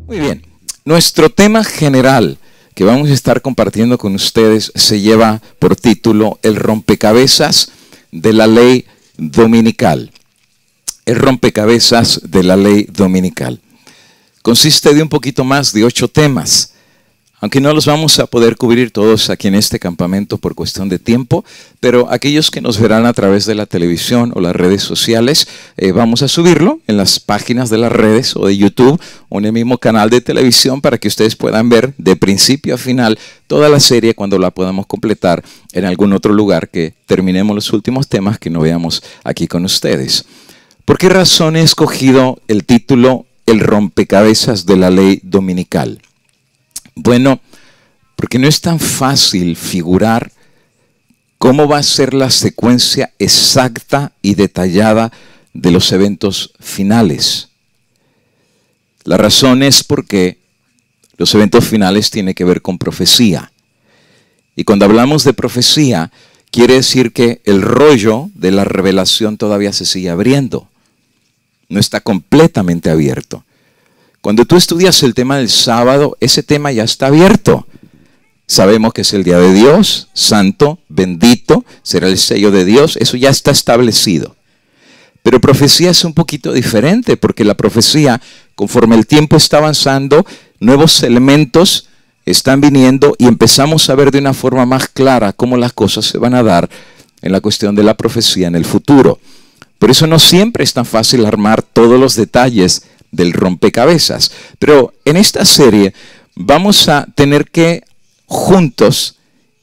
Muy bien, nuestro tema general que vamos a estar compartiendo con ustedes se lleva por título El rompecabezas de la ley dominical. El rompecabezas de la ley dominical. Consiste de un poquito más de 8 temas. Aunque no los vamos a poder cubrir todos aquí en este campamento por cuestión de tiempo, pero aquellos que nos verán a través de la televisión o las redes sociales, vamos a subirlo en las páginas de las redes o de YouTube o en el mismo canal de televisión para que ustedes puedan ver de principio a final toda la serie cuando la podamos completar en algún otro lugar que terminemos los últimos temas que no veamos aquí con ustedes. ¿Por qué razón he escogido el título El rompecabezas de la ley dominical? Bueno, porque no es tan fácil figurar cómo va a ser la secuencia exacta y detallada de los eventos finales. La razón es porque los eventos finales tienen que ver con profecía. Y cuando hablamos de profecía, quiere decir que el rollo de la revelación todavía se sigue abriendo. No está completamente abierto. Cuando tú estudias el tema del sábado, ese tema ya está abierto. Sabemos que es el día de Dios, santo, bendito, será el sello de Dios, eso ya está establecido. Pero profecía es un poquito diferente, porque la profecía, conforme el tiempo está avanzando, nuevos elementos están viniendo y empezamos a ver de una forma más clara cómo las cosas se van a dar en la cuestión de la profecía en el futuro. Por eso no siempre es tan fácil armar todos los detalles del rompecabezas. Pero en esta serie vamos a tener que juntos,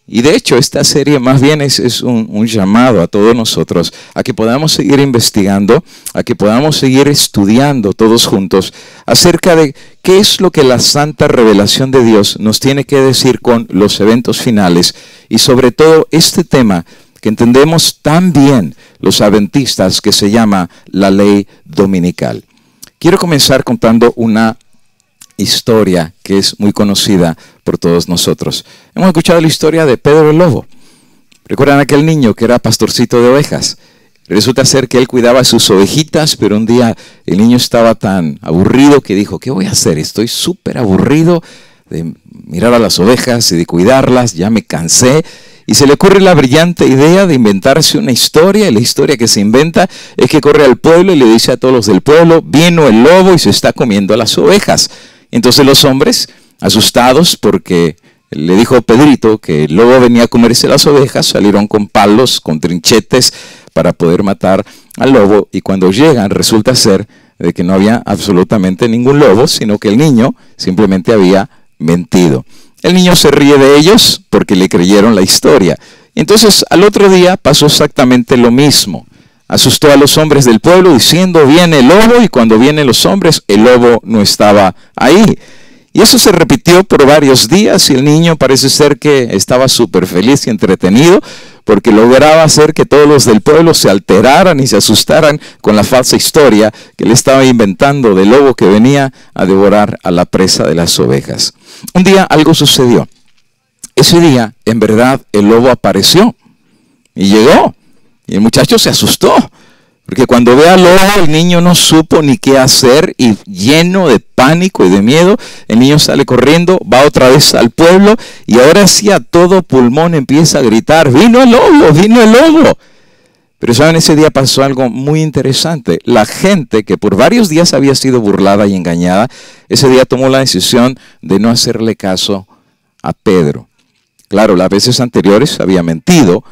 y de hecho esta serie más bien es un llamado a todos nosotros, a que podamos seguir investigando, a que podamos seguir estudiando todos juntos acerca de qué es lo que la santa revelación de Dios nos tiene que decir con los eventos finales y sobre todo este tema que entendemos tan bien los adventistas que se llama la ley dominical. Quiero comenzar contando una historia que es muy conocida por todos nosotros. Hemos escuchado la historia de Pedro el Lobo. ¿Recuerdan aquel niño que era pastorcito de ovejas? Resulta ser que él cuidaba sus ovejitas, pero un día el niño estaba tan aburrido que dijo, ¿qué voy a hacer? Estoy súper aburrido de mirar a las ovejas y de cuidarlas, ya me cansé. Y se le ocurre la brillante idea de inventarse una historia, y la historia que se inventa es que corre al pueblo y le dice a todos los del pueblo, vino el lobo y se está comiendo a las ovejas. Entonces los hombres, asustados porque le dijo Pedrito que el lobo venía a comerse las ovejas, salieron con palos, con trinchetes para poder matar al lobo, y cuando llegan resulta ser de que no había absolutamente ningún lobo, sino que el niño simplemente había mentido. El niño se ríe de ellos porque le creyeron la historia. Entonces al otro día pasó exactamente lo mismo. Asustó a los hombres del pueblo diciendo, viene el lobo, y cuando vienen los hombres, el lobo no estaba ahí. Y eso se repitió por varios días y el niño parece ser que estaba súper feliz y entretenido porque lograba hacer que todos los del pueblo se alteraran y se asustaran con la falsa historia que le estaba inventando del lobo que venía a devorar a la presa de las ovejas. Un día algo sucedió. Ese día, en verdad, el lobo apareció y llegó. Y el muchacho se asustó, porque cuando ve al lobo, el niño no supo ni qué hacer y lleno de pánico y de miedo, el niño sale corriendo, va otra vez al pueblo y ahora sí a todo pulmón empieza a gritar, ¡vino el lobo! ¡Vino el lobo! Pero saben, ese día pasó algo muy interesante. La gente que por varios días había sido burlada y engañada, ese día tomó la decisión de no hacerle caso a Pedro. Claro, las veces anteriores había mentido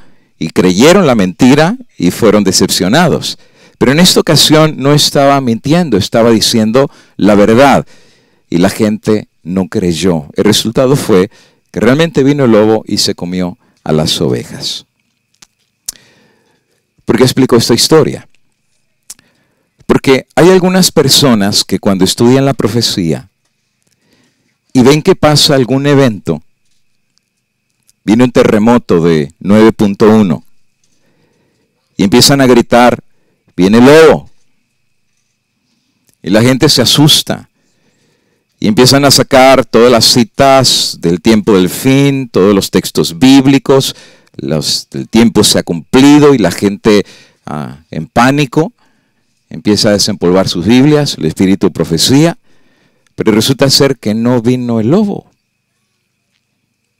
y creyeron la mentira y fueron decepcionados. Pero en esta ocasión no estaba mintiendo, estaba diciendo la verdad. Y la gente no creyó. El resultado fue que realmente vino el lobo y se comió a las ovejas. ¿Por qué explico esta historia? Porque hay algunas personas que cuando estudian la profecía y ven que pasa algún evento, viene un terremoto de 9.1 y empiezan a gritar, viene el lobo. Y la gente se asusta y empiezan a sacar todas las citas del tiempo del fin, todos los textos bíblicos, el tiempo se ha cumplido y la gente en pánico empieza a desempolvar sus Biblias, el espíritu de profecía. pero resulta ser que no vino el lobo.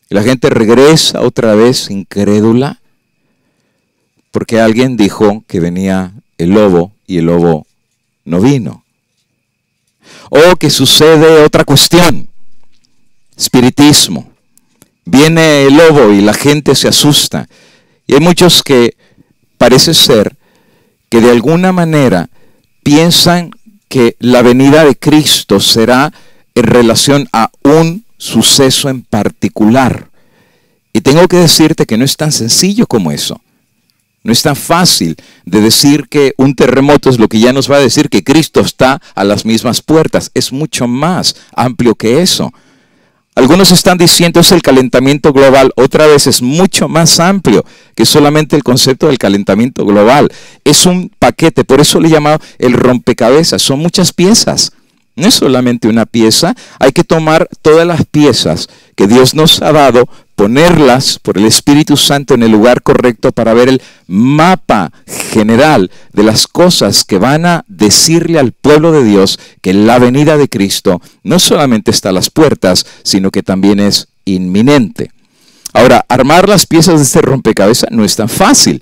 Y la gente regresa otra vez incrédula porque alguien dijo que venía el lobo y el lobo no vino. O que sucede otra cuestión, espiritismo. Viene el lobo y la gente se asusta. Y hay muchos que parece ser que de alguna manera piensan que la venida de Cristo será en relación a un suceso en particular. Y tengo que decirte que no es tan sencillo como eso. No es tan fácil de decir que un terremoto es lo que ya nos va a decir que Cristo está a las mismas puertas. Es mucho más amplio que eso. Algunos están diciendo es el calentamiento global. Otra vez es mucho más amplio que solamente el concepto del calentamiento global. Es un paquete, por eso le he llamado el rompecabezas. Son muchas piezas. No es solamente una pieza. Hay que tomar todas las piezas que Dios nos ha dado, ponerlas por el Espíritu Santo en el lugar correcto para ver el mapa general de las cosas que van a decirle al pueblo de Dios que la venida de Cristo no solamente está a las puertas, sino que también es inminente. Ahora, armar las piezas de este rompecabezas no es tan fácil.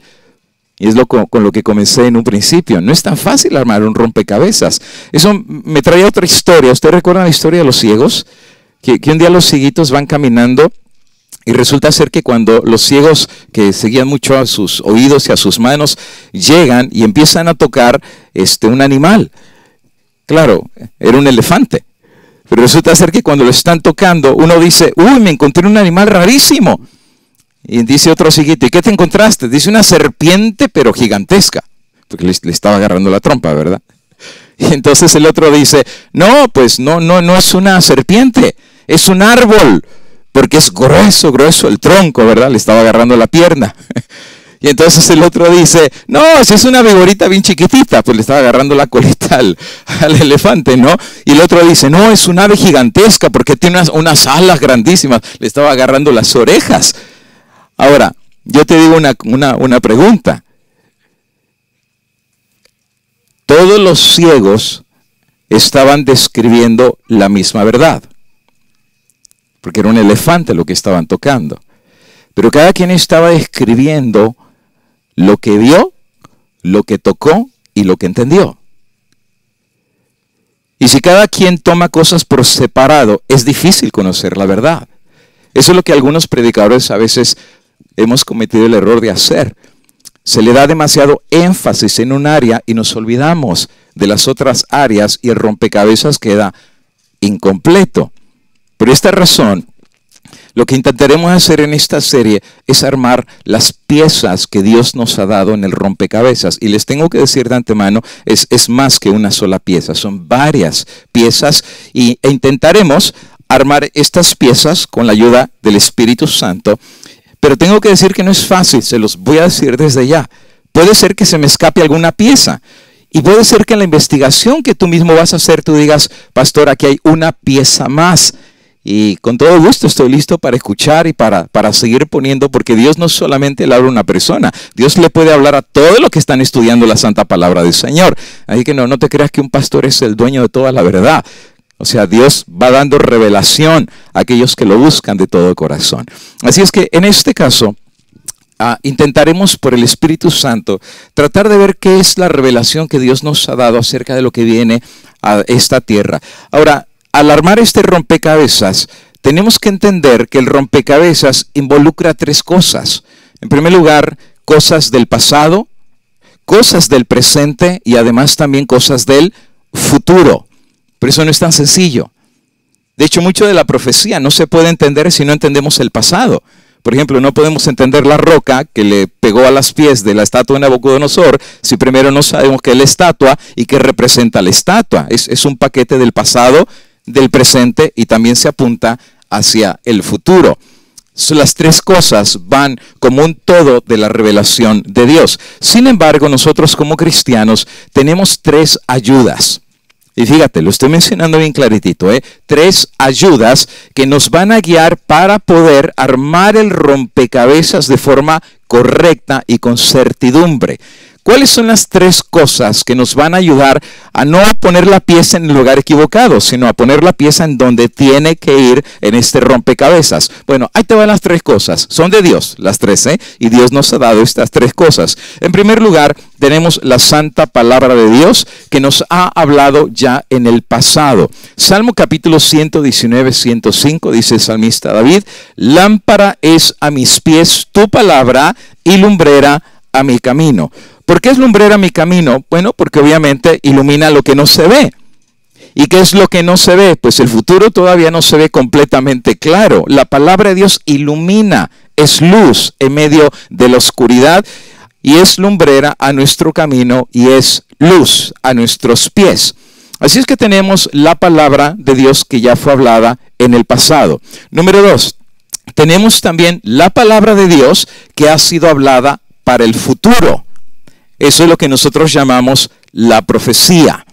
Y es con lo que comencé en un principio. No es tan fácil armar un rompecabezas. Eso me trae otra historia. ¿Usted recuerda la historia de los ciegos? Que un día los cieguitos van caminando y resulta ser que cuando los ciegos que seguían mucho a sus oídos y a sus manos llegan y empiezan a tocar un animal. Claro, era un elefante. Pero resulta ser que cuando lo están tocando, uno dice, uy, me encontré un animal rarísimo. Y dice otro cieguito, ¿y qué te encontraste? Dice una serpiente, pero gigantesca. Porque le estaba agarrando la trompa, ¿verdad? Y entonces el otro dice, no, pues no es una serpiente, es un árbol. Porque es grueso el tronco, ¿verdad? Le estaba agarrando la pierna. Y entonces el otro dice, no, si es una vigorita bien chiquitita, pues le estaba agarrando la colita al elefante, ¿no? Y el otro dice, no, es un ave gigantesca porque tiene unas alas grandísimas, le estaba agarrando las orejas. Ahora, yo te digo una pregunta. Todos los ciegos estaban describiendo la misma verdad. Porque era un elefante lo que estaban tocando. Pero cada quien estaba describiendo lo que vio, lo que tocó y lo que entendió. Y si cada quien toma cosas por separado, es difícil conocer la verdad. Eso es lo que algunos predicadores a veces hemos cometido el error de hacer. Se le da demasiado énfasis en un área y nos olvidamos de las otras áreas y el rompecabezas queda incompleto. Por esta razón, lo que intentaremos hacer en esta serie es armar las piezas que Dios nos ha dado en el rompecabezas. Y les tengo que decir de antemano, es más que una sola pieza, son varias piezas e intentaremos armar estas piezas con la ayuda del Espíritu Santo. Pero tengo que decir que no es fácil, se los voy a decir desde ya. Puede ser que se me escape alguna pieza. Y puede ser que en la investigación que tú mismo vas a hacer, tú digas, pastor, aquí hay una pieza más. Y con todo gusto estoy listo para escuchar y para seguir poniendo, porque Dios no solamente le habla a una persona, Dios le puede hablar a todos los que están estudiando la santa palabra del Señor. Así que no te creas que un pastor es el dueño de toda la verdad. O sea, Dios va dando revelación a aquellos que lo buscan de todo corazón. Así es que en este caso, intentaremos por el Espíritu Santo tratar de ver qué es la revelación que Dios nos ha dado acerca de lo que viene a esta tierra. Ahora, al armar este rompecabezas, tenemos que entender que el rompecabezas involucra tres cosas. En primer lugar, cosas del pasado, cosas del presente y además también cosas del futuro. Pero eso no es tan sencillo. De hecho, mucho de la profecía no se puede entender si no entendemos el pasado. Por ejemplo, no podemos entender la roca que le pegó a los pies de la estatua de Nabucodonosor si primero no sabemos qué es la estatua y qué representa la estatua. Es un paquete del pasado, del presente y también se apunta hacia el futuro. Las tres cosas van como un todo de la revelación de Dios. Sin embargo, nosotros como cristianos tenemos tres ayudas. Y fíjate, lo estoy mencionando bien claritito, tres ayudas que nos van a guiar para poder armar el rompecabezas de forma correcta y con certidumbre. ¿Cuáles son las tres cosas que nos van a ayudar a no poner la pieza en el lugar equivocado, sino a poner la pieza en donde tiene que ir en este rompecabezas? Bueno, ahí te van las tres cosas. Son de Dios, las tres, y Dios nos ha dado estas tres cosas. En primer lugar, tenemos la santa palabra de Dios que nos ha hablado ya en el pasado. Salmo capítulo 119, 105, dice el salmista David: lámpara es a mis pies tu palabra y lumbrera a mi camino. ¿Por qué es lumbrera mi camino? Bueno, porque obviamente ilumina lo que no se ve. ¿Y qué es lo que no se ve? Pues el futuro todavía no se ve completamente claro. La palabra de Dios ilumina, es luz en medio de la oscuridad y es lumbrera a nuestro camino y es luz a nuestros pies. Así es que tenemos la palabra de Dios que ya fue hablada en el pasado. Número 2, tenemos también la palabra de Dios que ha sido hablada para el futuro. Eso es lo que nosotros llamamos la profecía.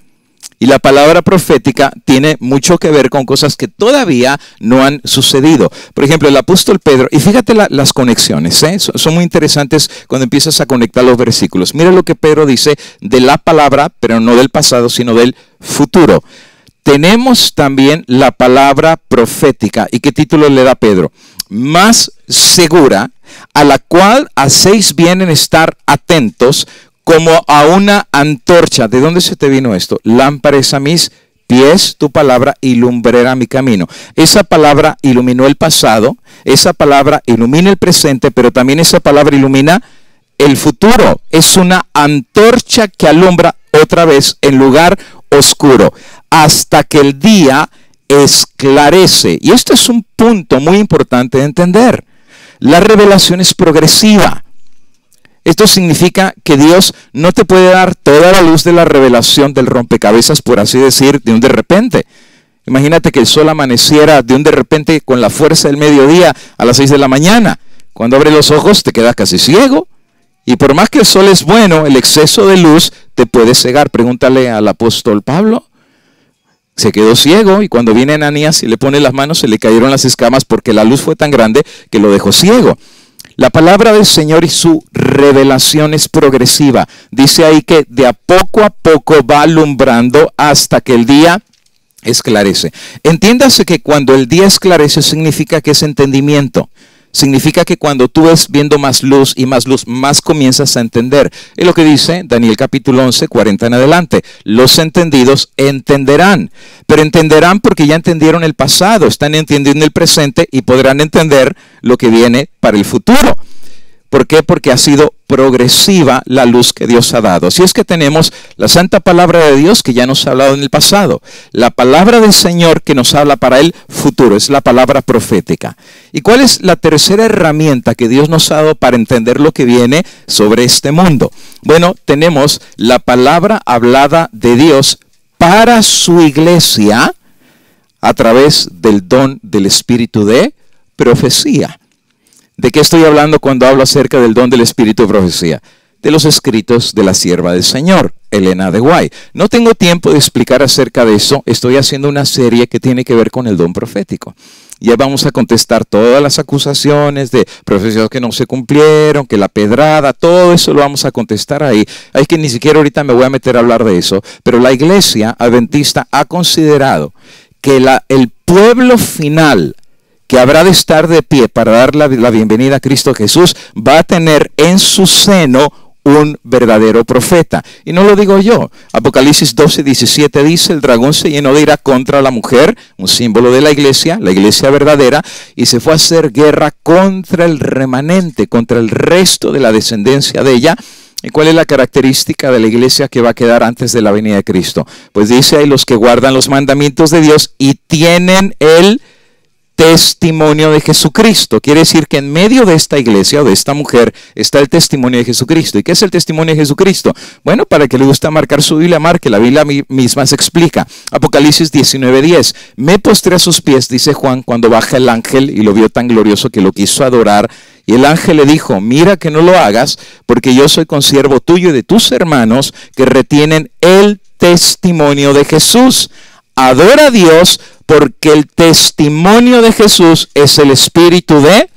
Y la palabra profética tiene mucho que ver con cosas que todavía no han sucedido. Por ejemplo, el apóstol Pedro, y fíjate las conexiones, son muy interesantes cuando empiezas a conectar los versículos. Mira lo que Pedro dice de la palabra, pero no del pasado, sino del futuro. Tenemos también la palabra profética. ¿Y qué título le da Pedro? Más segura, a la cual hacéis bien en estar atentos, como a una antorcha. ¿De dónde se te vino esto? Lámpara es a mis pies tu palabra y lumbrera a mi camino. Esa palabra iluminó el pasado, esa palabra ilumina el presente, pero también esa palabra ilumina el futuro. Es una antorcha que alumbra otra vez en lugar oscuro, hasta que el día esclarece. Y esto es un punto muy importante de entender. La revelación es progresiva. Esto significa que Dios no te puede dar toda la luz de la revelación del rompecabezas, por así decir, de un de repente. Imagínate que el sol amaneciera de un de repente con la fuerza del mediodía a las 6 de la mañana. Cuando abres los ojos te quedas casi ciego. Y por más que el sol es bueno, el exceso de luz te puede cegar. Pregúntale al apóstol Pablo. Se quedó ciego y cuando viene Ananías y le pone las manos se le cayeron las escamas porque la luz fue tan grande que lo dejó ciego. La palabra del Señor y su revelación es progresiva. Dice ahí que de a poco va alumbrando hasta que el día esclarece. Entiéndase que cuando el día esclarece significa que es entendimiento. Significa que cuando tú ves viendo más luz, más comienzas a entender. Es lo que dice Daniel capítulo 11, 40 en adelante. Los entendidos entenderán. Pero entenderán porque ya entendieron el pasado, están entendiendo el presente y podrán entender lo que viene para el futuro. ¿Por qué? Porque ha sido progresiva la luz que Dios ha dado. Así es que tenemos la santa palabra de Dios que ya nos ha hablado en el pasado. La palabra del Señor que nos habla para el futuro. Es la palabra profética. ¿Y cuál es la tercera herramienta que Dios nos ha dado para entender lo que viene sobre este mundo? Bueno, tenemos la palabra hablada de Dios para su iglesia a través del don del espíritu de profecía. ¿De qué estoy hablando cuando hablo acerca del don del espíritu de profecía? De los escritos de la sierva del Señor, Elena de White. No tengo tiempo de explicar acerca de eso. Estoy haciendo una serie que tiene que ver con el don profético. Ya vamos a contestar todas las acusaciones de profecías que no se cumplieron, que la pedrada, todo eso lo vamos a contestar ahí. Hay que ni siquiera ahorita me voy a meter a hablar de eso. Pero la iglesia adventista ha considerado que el pueblo final que habrá de estar de pie para dar la bienvenida a Cristo Jesús, va a tener en su seno un verdadero profeta. Y no lo digo yo. Apocalipsis 12:17 dice: el dragón se llenó de ira contra la mujer, un símbolo de la iglesia verdadera, y se fue a hacer guerra contra el remanente, contra el resto de la descendencia de ella. ¿Y cuál es la característica de la iglesia que va a quedar antes de la venida de Cristo? Pues dice ahí: los que guardan los mandamientos de Dios y tienen el testimonio de Jesucristo. Quiere decir que en medio de esta iglesia o de esta mujer está el testimonio de Jesucristo. ¿Y qué es el testimonio de Jesucristo? Bueno, para el que le gusta marcar su Biblia, marque. La Biblia misma se explica. Apocalipsis 19:10. Me postré a sus pies, dice Juan, cuando baja el ángel y lo vio tan glorioso que lo quiso adorar. Y el ángel le dijo: mira que no lo hagas, porque yo soy consiervo tuyo y de tus hermanos que retienen el testimonio de Jesús. Adora a Dios, porque el testimonio de Jesús es el espíritu de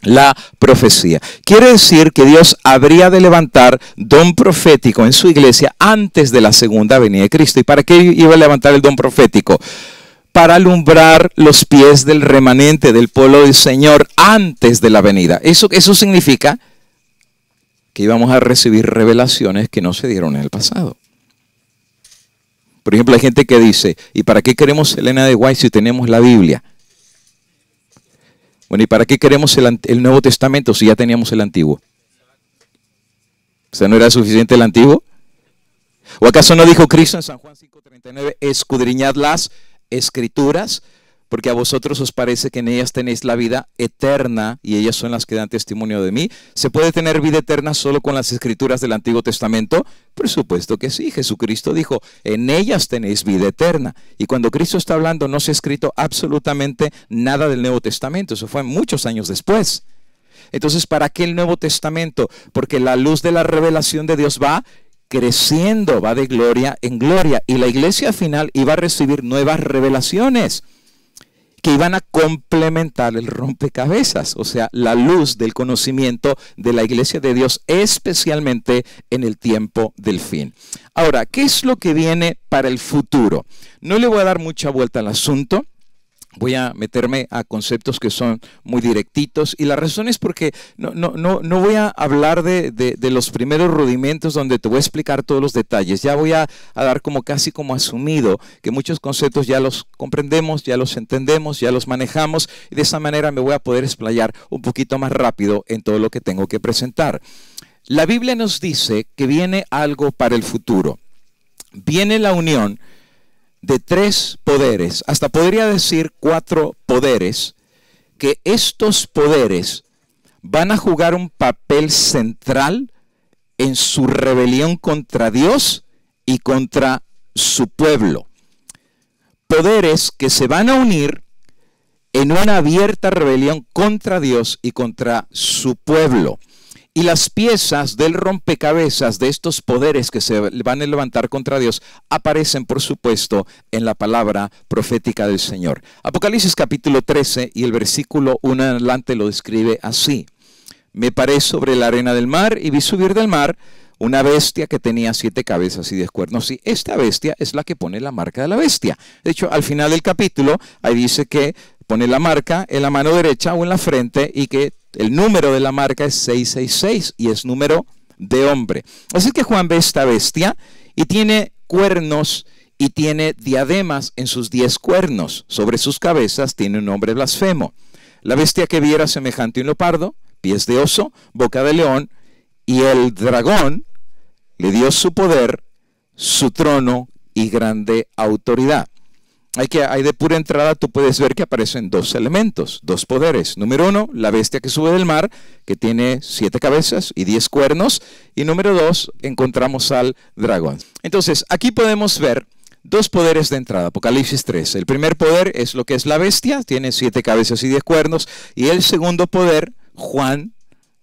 la profecía. Quiere decir que Dios habría de levantar don profético en su iglesia antes de la segunda venida de Cristo. ¿Y para qué iba a levantar el don profético? Para alumbrar los pies del remanente del pueblo del Señor antes de la venida. Eso significa que íbamos a recibir revelaciones que no se dieron en el pasado. Por ejemplo, hay gente que dice, ¿y para qué queremos Elena de White si tenemos la Biblia? Bueno, ¿y para qué queremos el Nuevo Testamento si ya teníamos el Antiguo? O sea, ¿no era suficiente el Antiguo? ¿O acaso no dijo Cristo en San Juan 5:39, escudriñad las Escrituras, porque a vosotros os parece que en ellas tenéis la vida eterna y ellas son las que dan testimonio de mí? ¿Se puede tener vida eterna solo con las Escrituras del Antiguo Testamento? Por supuesto que sí. Jesucristo dijo, en ellas tenéis vida eterna. Y cuando Cristo está hablando, no se ha escrito absolutamente nada del Nuevo Testamento. Eso fue muchos años después. Entonces, ¿para qué el Nuevo Testamento? Porque la luz de la revelación de Dios va creciendo, va de gloria en gloria. Y la iglesia final iba a recibir nuevas revelaciones que iban a complementar el rompecabezas, o sea, la luz del conocimiento de la iglesia de Dios, especialmente en el tiempo del fin. Ahora, ¿qué es lo que viene para el futuro? No le voy a dar mucha vuelta al asunto. Voy a meterme a conceptos que son muy directitos, y la razón es porque no voy a hablar de los primeros rudimentos donde te voy a explicar todos los detalles. Ya voy a dar casi como asumido que muchos conceptos ya los comprendemos, ya los entendemos, ya los manejamos, y de esa manera me voy a poder explayar un poquito más rápido en todo lo que tengo que presentar. La Biblia nos dice que viene algo para el futuro. Viene la unión de 3 poderes, hasta podría decir 4 poderes, que estos poderes van a jugar un papel central en su rebelión contra Dios y contra su pueblo. Poderes que se van a unir en una abierta rebelión contra Dios y contra su pueblo. Y las piezas del rompecabezas de estos poderes que se van a levantar contra Dios aparecen, por supuesto, en la palabra profética del Señor. Apocalipsis capítulo 13 y el versículo 1 en adelante lo describe así. Me paré sobre la arena del mar y vi subir del mar una bestia que tenía 7 cabezas y 10 cuernos. Y esta bestia es la que pone la marca de la bestia. De hecho, al final del capítulo, ahí dice que pone la marca en la mano derecha o en la frente, y que el número de la marca es 666 y es número de hombre. Así que Juan ve esta bestia y tiene cuernos y tiene diademas en sus 10 cuernos. Sobre sus cabezas tiene un nombre blasfemo. La bestia que vi era semejante a un leopardo, pies de oso, boca de león, y el dragón le dio su poder, su trono y grande autoridad. Hay de pura entrada, tú puedes ver que aparecen 2 elementos, 2 poderes. Número 1, la bestia que sube del mar, que tiene 7 cabezas y 10 cuernos. Y número 2, encontramos al dragón. Entonces, aquí podemos ver 2 poderes de entrada, Apocalipsis 3. El primer poder es lo que es la bestia, tiene 7 cabezas y 10 cuernos. Y el segundo poder, Juan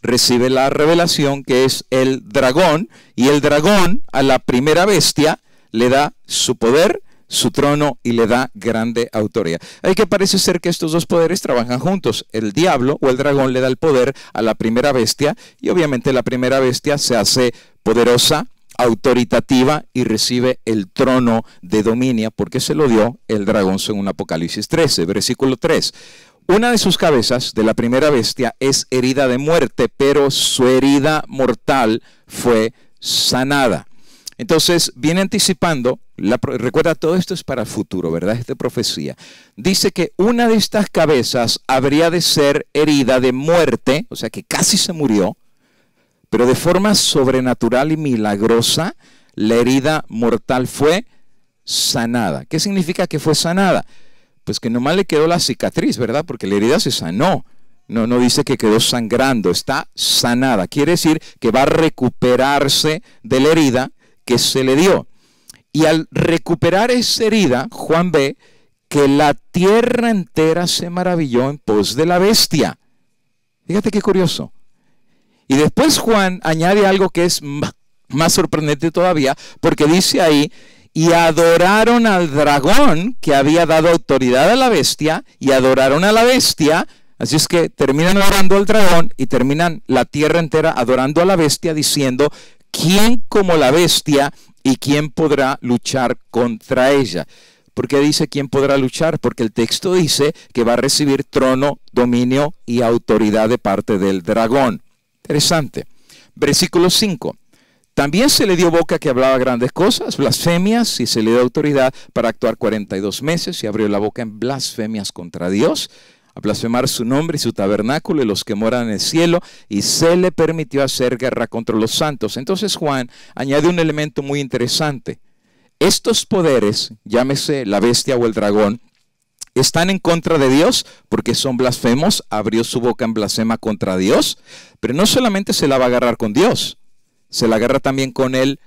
recibe la revelación, que es el dragón. Y el dragón a la primera bestia le da su poder, su trono, y le da grande autoridad. Hay que parece ser que estos 2 poderes trabajan juntos. El diablo o el dragón le da el poder a la primera bestia, y obviamente la primera bestia se hace poderosa, autoritativa, y recibe el trono de dominio porque se lo dio el dragón, según Apocalipsis 13, versículo 3. Una de sus cabezas de la primera bestia es herida de muerte, pero su herida mortal fue sanada. Entonces viene anticipando, recuerda, todo esto es para el futuro, ¿verdad? Esta profecía. Dice que una de estas cabezas habría de ser herida de muerte, o sea que casi se murió, pero de forma sobrenatural y milagrosa, la herida mortal fue sanada. ¿Qué significa que fue sanada? Pues que nomás le quedó la cicatriz, ¿verdad? Porque la herida se sanó. No dice que quedó sangrando, está sanada. Quiere decir que va a recuperarse de la herida que se le dio. Y al recuperar esa herida, Juan ve que la tierra entera se maravilló en pos de la bestia. Fíjate qué curioso. Y después Juan añade algo que es más sorprendente todavía, porque dice ahí, y adoraron al dragón que había dado autoridad a la bestia, y adoraron a la bestia, Así es que terminan adorando al dragón y terminan la tierra entera adorando a la bestia, diciendo, ¿quién como la bestia y quién podrá luchar contra ella? ¿Por qué dice quién podrá luchar? Porque el texto dice que va a recibir trono, dominio y autoridad de parte del dragón. Interesante. Versículo 5. También se le dio boca que hablaba grandes cosas, blasfemias, y se le dio autoridad para actuar 42 meses y abrió la boca en blasfemias contra Dios, a blasfemar su nombre y su tabernáculo y los que moran en el cielo, y se le permitió hacer guerra contra los santos. Entonces Juan añade un elemento muy interesante. Estos poderes, llámese la bestia o el dragón, están en contra de Dios porque son blasfemos, abrió su boca en blasfema contra Dios, pero no solamente se la va a agarrar con Dios, se la agarra también con el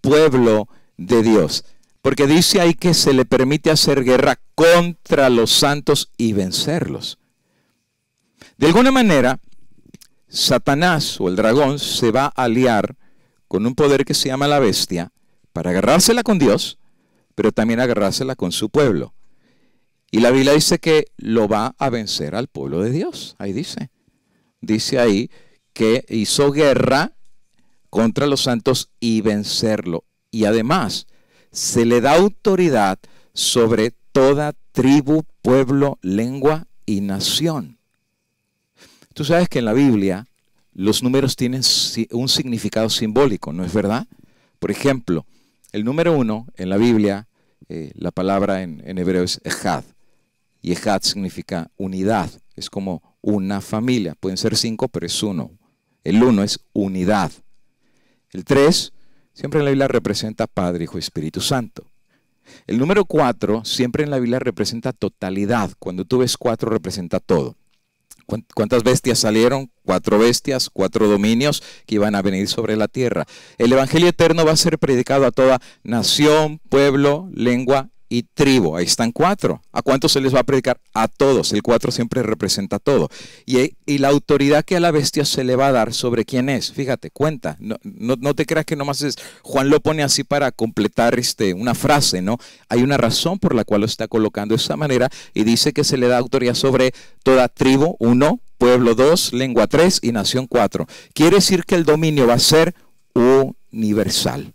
pueblo de Dios. Porque dice ahí que se le permite hacer guerra contra los santos y vencerlos. De alguna manera, Satanás o el dragón se va a aliar con un poder que se llama la bestia para agarrársela con Dios, pero también agarrársela con su pueblo. Y la Biblia dice que lo va a vencer al pueblo de Dios. Ahí dice. Dice ahí que hizo guerra contra los santos y vencerlo. Y además, se le da autoridad sobre toda tribu, pueblo, lengua y nación. Tú sabes que en la Biblia los números tienen un significado simbólico, ¿no es verdad? Por ejemplo, el número 1 en la Biblia, la palabra en hebreo es ejad. Y ejad significa unidad. Es como una familia. Pueden ser 5, pero es 1. El 1 es unidad. El 3 siempre en la Biblia representa Padre, Hijo y Espíritu Santo. El número 4 siempre en la Biblia representa totalidad. Cuando tú ves 4 representa todo. ¿Cuántas bestias salieron? 4 bestias, 4 dominios que iban a venir sobre la tierra. El Evangelio eterno va a ser predicado a toda nación, pueblo, lengua y tribu. Ahí están 4. ¿A cuántos se les va a predicar? A todos. El 4 siempre representa todo. Y la autoridad que a la bestia se le va a dar, ¿sobre quién es? Fíjate, cuenta. No te creas que nomás es, Juan lo pone así para completar una frase, ¿no? Hay una razón por la cual lo está colocando de esa manera y dice que se le da autoridad sobre toda tribu, 1, pueblo 2, lengua 3 y nación 4. Quiere decir que el dominio va a ser universal.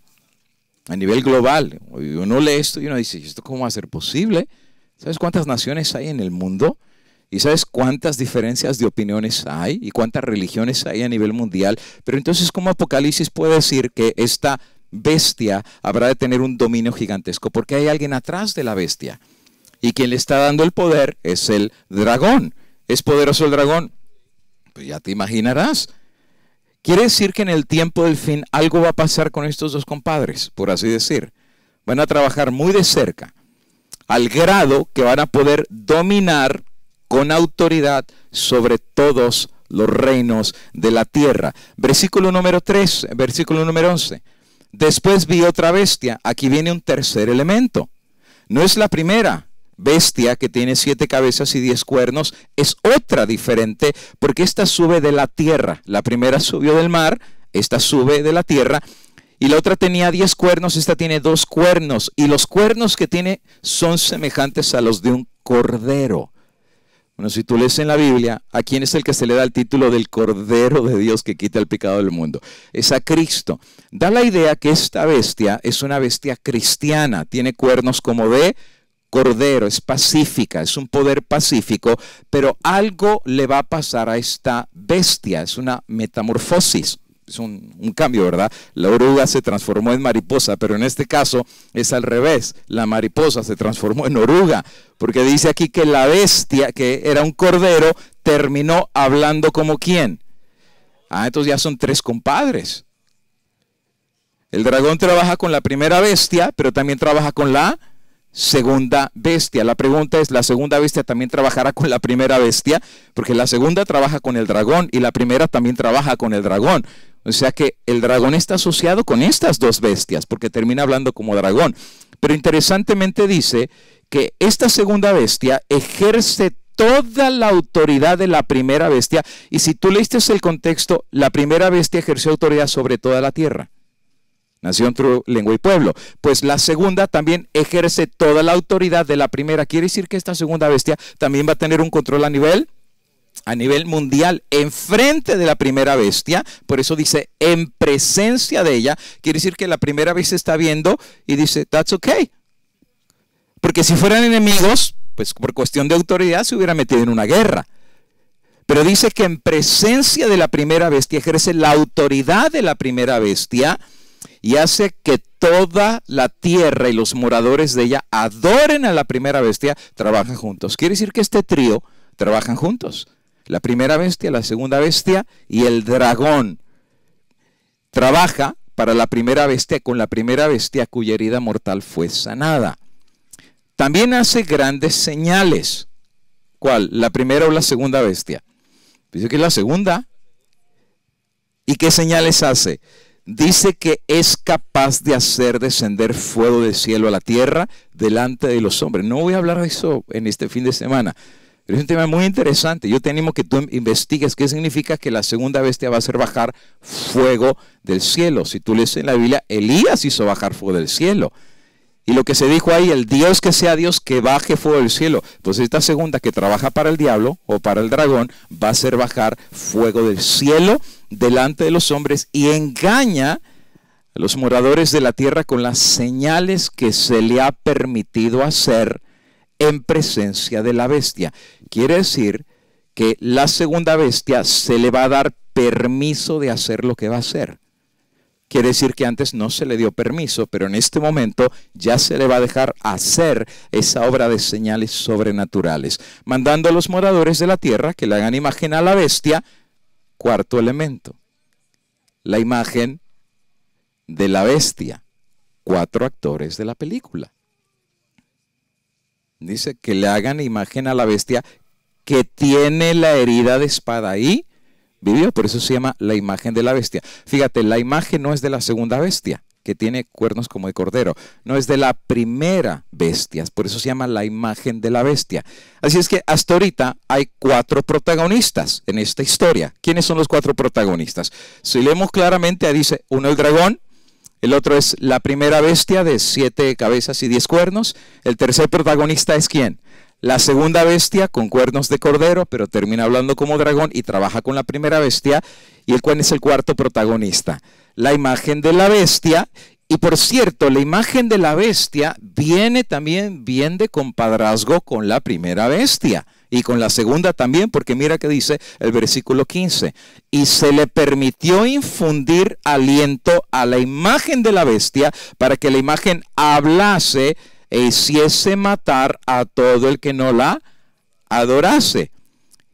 A nivel global, uno lee esto y uno dice, ¿esto cómo va a ser posible? ¿Sabes cuántas naciones hay en el mundo? ¿Y sabes cuántas diferencias de opiniones hay? ¿Y cuántas religiones hay a nivel mundial? Pero entonces, ¿cómo Apocalipsis puede decir que esta bestia habrá de tener un dominio gigantesco? Porque hay alguien atrás de la bestia. Y quien le está dando el poder es el dragón. ¿Es poderoso el dragón? Pues ya te imaginarás. Quiere decir que en el tiempo del fin algo va a pasar con estos dos compadres, por así decir. Van a trabajar muy de cerca, al grado que van a poder dominar con autoridad sobre todos los reinos de la tierra. Versículo número 3, versículo número 11. Después vi otra bestia. Aquí viene un tercer elemento. No es la primera bestia que tiene 7 cabezas y 10 cuernos, es otra diferente porque esta sube de la tierra. La primera subió del mar, esta sube de la tierra y la otra tenía 10 cuernos, esta tiene 2 cuernos y los cuernos que tiene son semejantes a los de un cordero. Bueno, si tú lees en la Biblia, ¿a quién es el que se le da el título del Cordero de Dios que quita el pecado del mundo? Es a Cristo. Da la idea que esta bestia es una bestia cristiana, tiene cuernos como de cordero, es pacífica, es un poder pacífico, pero algo le va a pasar a esta bestia, es una metamorfosis, es un cambio, ¿verdad? La oruga se transformó en mariposa, pero en este caso es al revés, la mariposa se transformó en oruga, porque dice aquí que la bestia, que era un cordero, terminó hablando como ¿quién? Entonces ya son 3 compadres. El dragón trabaja con la primera bestia, pero también trabaja con la segunda bestia. La pregunta es, ¿la segunda bestia también trabajará con la primera bestia? Porque la segunda trabaja con el dragón y la primera también trabaja con el dragón. O sea que el dragón está asociado con estas 2 bestias porque termina hablando como dragón. Pero interesantemente dice que esta segunda bestia ejerce toda la autoridad de la primera bestia. Y si tú leíste el contexto, la primera bestia ejerció autoridad sobre toda la tierra. Nación, lengua y pueblo. Pues la segunda también ejerce toda la autoridad de la primera. Quiere decir que esta segunda bestia también va a tener un control a nivel a nivel mundial enfrente de la primera bestia. Por eso dice en presencia de ella. Quiere decir que la primera bestia está viendo y dice, that's okay. Porque si fueran enemigos, pues por cuestión de autoridad se hubiera metido en una guerra. Pero dice que en presencia de la primera bestia ejerce la autoridad de la primera bestia y hace que toda la tierra y los moradores de ella adoren a la primera bestia, trabajan juntos. Quiere decir que este trío trabajan juntos. La primera bestia, la segunda bestia y el dragón. Trabaja para la primera bestia con la primera bestia cuya herida mortal fue sanada. También hace grandes señales. ¿Cuál? ¿La primera o la segunda bestia? Dice que es la segunda. ¿Y qué señales hace? Dice que es capaz de hacer descender fuego del cielo a la tierra delante de los hombres. No voy a hablar de eso en este fin de semana, pero es un tema muy interesante. Yo te animo que tú investigues qué significa que la segunda bestia va a hacer bajar fuego del cielo. Si tú lees en la Biblia, Elías hizo bajar fuego del cielo. Y lo que se dijo ahí, el Dios que sea Dios, que baje fuego del cielo. Entonces esta segunda que trabaja para el diablo o para el dragón, va a hacer bajar fuego del cielo delante de los hombres y engaña a los moradores de la tierra con las señales que se le ha permitido hacer en presencia de la bestia. Quiere decir que la segunda bestia se le va a dar permiso de hacer lo que va a hacer. Quiere decir que antes no se le dio permiso, pero en este momento ya se le va a dejar hacer esa obra de señales sobrenaturales, mandando a los moradores de la tierra que le hagan imagen a la bestia. Cuarto elemento, la imagen de la bestia. 4 actores de la película. Dice que le hagan imagen a la bestia que tiene la herida de espada ahí. Vivió, por eso se llama la imagen de la bestia. Fíjate, la imagen no es de la segunda bestia, que tiene cuernos como de cordero. No, es de la primera bestia, por eso se llama la imagen de la bestia. Así es que hasta ahorita hay 4 protagonistas en esta historia. ¿Quiénes son los 4 protagonistas? Si leemos claramente, dice, uno el dragón, el otro es la primera bestia de 7 cabezas y 10 cuernos. El tercer protagonista es ¿quién? La segunda bestia con cuernos de cordero, pero termina hablando como dragón y trabaja con la primera bestia. ¿Y el cuál es el cuarto protagonista? La imagen de la bestia. Y por cierto, la imagen de la bestia viene también bien de compadrazgo con la primera bestia. Y con la segunda también, porque mira que dice el versículo 15. Y se le permitió infundir aliento a la imagen de la bestia para que la imagen hablase e hiciese matar a todo el que no la adorase.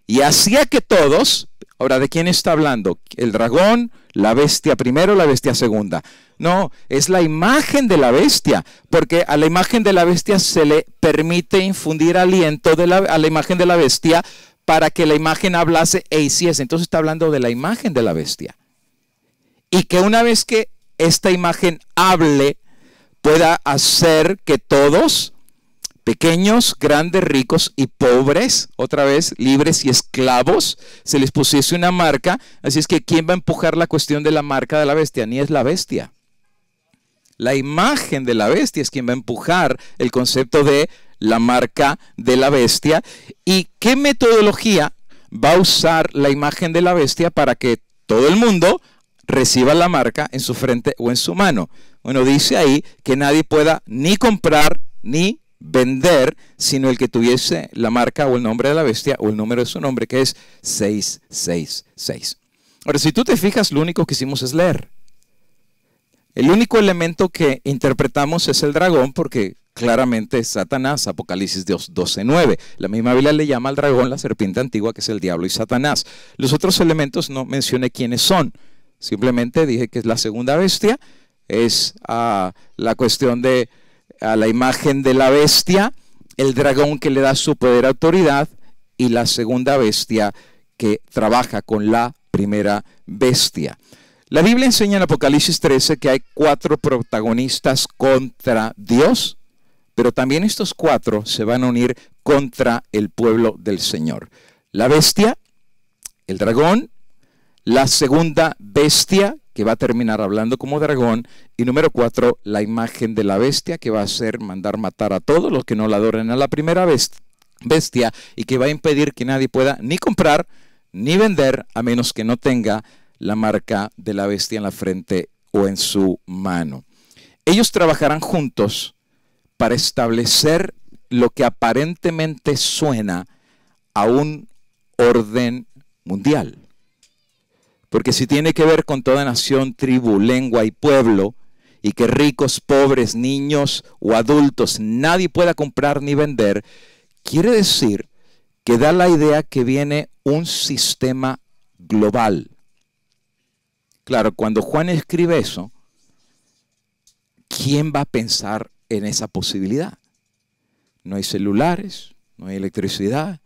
Y hacía que todos, ahora ¿de quién está hablando? ¿El dragón, la bestia primero o la bestia segunda? No, es la imagen de la bestia, porque a la imagen de la bestia se le permite infundir aliento a la imagen de la bestia para que la imagen hablase e hiciese. Entonces está hablando de la imagen de la bestia. Y que una vez que esta imagen hable, pueda hacer que todos, pequeños, grandes, ricos y pobres, otra vez libres y esclavos, se les pusiese una marca. Así es que ¿quién va a empujar la cuestión de la marca de la bestia? Ni es la bestia. La imagen de la bestia es quien va a empujar el concepto de la marca de la bestia. ¿Y qué metodología va a usar la imagen de la bestia para que todo el mundo reciba la marca en su frente o en su mano? Bueno, dice ahí que nadie pueda ni comprar ni vender, sino el que tuviese la marca o el nombre de la bestia o el número de su nombre, que es 666. Ahora, si tú te fijas, lo único que hicimos es leer. El único elemento que interpretamos es el dragón, porque claramente es Satanás, Apocalipsis 12:9. La misma Biblia le llama al dragón la serpiente antigua, que es el diablo y Satanás. Los otros elementos no mencioné quiénes son. Simplemente dije que es la segunda bestia. Es la cuestión de la imagen de la bestia, el dragón que le da su poder, autoridad, y la segunda bestia que trabaja con la primera bestia. La Biblia enseña en Apocalipsis 13 que hay 4 protagonistas contra Dios, pero también estos 4 se van a unir contra el pueblo del Señor. La bestia, el dragón, la segunda bestia, que va a terminar hablando como dragón, y número 4, la imagen de la bestia, que va a hacer mandar matar a todos los que no la adoren a la primera bestia y que va a impedir que nadie pueda ni comprar ni vender a menos que no tenga la marca de la bestia en la frente o en su mano. Ellos trabajarán juntos para establecer lo que aparentemente suena a un orden mundial. Porque si tiene que ver con toda nación, tribu, lengua y pueblo, y que ricos, pobres, niños o adultos, nadie pueda comprar ni vender, quiere decir que da la idea que viene un sistema global. Claro, cuando Juan escribe eso, ¿quién va a pensar en esa posibilidad? No hay celulares, no hay electricidad,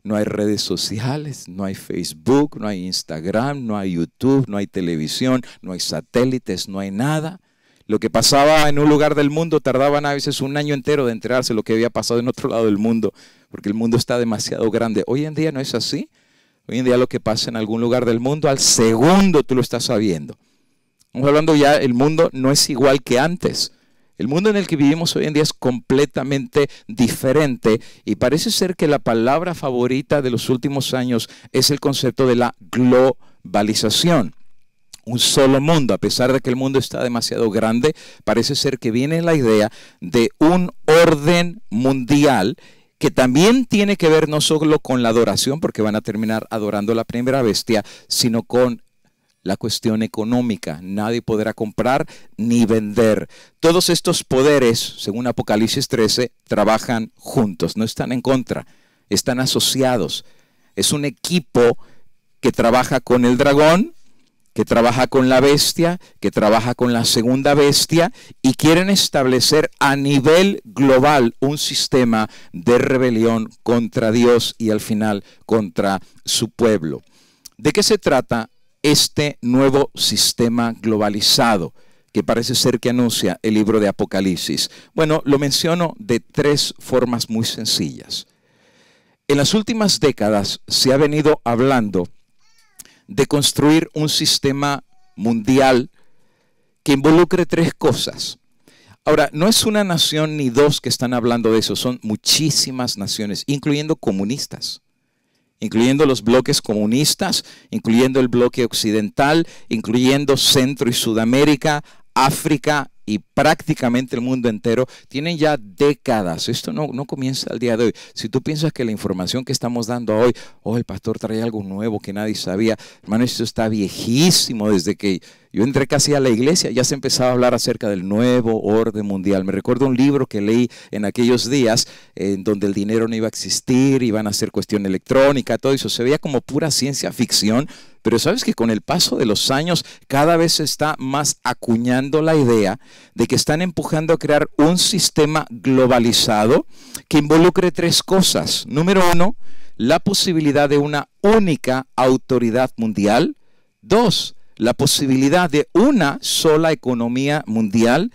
no hay redes sociales, no hay Facebook, no hay Instagram, no hay YouTube, no hay televisión, no hay satélites, no hay nada. Lo que pasaba en un lugar del mundo tardaban a veces un año entero de enterarse de lo que había pasado en otro lado del mundo, porque el mundo está demasiado grande. Hoy en día no es así. Hoy en día lo que pasa en algún lugar del mundo, al segundo tú lo estás sabiendo. Estamos hablando ya, el mundo no es igual que antes. El mundo en el que vivimos hoy en día es completamente diferente y parece ser que la palabra favorita de los últimos años es el concepto de la globalización. Un solo mundo, a pesar de que el mundo está demasiado grande, parece ser que viene la idea de un orden mundial que también tiene que ver no solo con la adoración, porque van a terminar adorando la primera bestia, sino con la cuestión económica. Nadie podrá comprar ni vender. Todos estos poderes, según Apocalipsis 13, trabajan juntos, no están en contra, están asociados. Es un equipo que trabaja con el dragón, que trabaja con la bestia, que trabaja con la segunda bestia y quieren establecer a nivel global un sistema de rebelión contra Dios y al final contra su pueblo. ¿De qué se trata este nuevo sistema globalizado que parece ser que anuncia el libro de Apocalipsis? Bueno, lo menciono de tres formas muy sencillas. En las últimas décadas se ha venido hablando de construir un sistema mundial que involucre tres cosas. Ahora, no es una nación ni dos que están hablando de eso, son muchísimas naciones, incluyendo comunistas, incluyendo los bloques comunistas, incluyendo el bloque occidental, incluyendo Centro y Sudamérica, África y prácticamente el mundo entero. Tienen ya décadas. Esto no comienza al día de hoy. Si tú piensas que la información que estamos dando hoy, el pastor trae algo nuevo que nadie sabía, hermano, esto está viejísimo. Desde que yo entré casi a la iglesia ya se empezaba a hablar acerca del nuevo orden mundial. Me recuerdo un libro que leí en aquellos días en donde el dinero no iba a existir, iban a hacer cuestión electrónica, todo eso. Se veía como pura ciencia ficción. Pero sabes que con el paso de los años cada vez se está más acuñando la idea de que están empujando a crear un sistema globalizado que involucre tres cosas. Número uno, la posibilidad de una única autoridad mundial. Dos, la posibilidad de una sola economía mundial.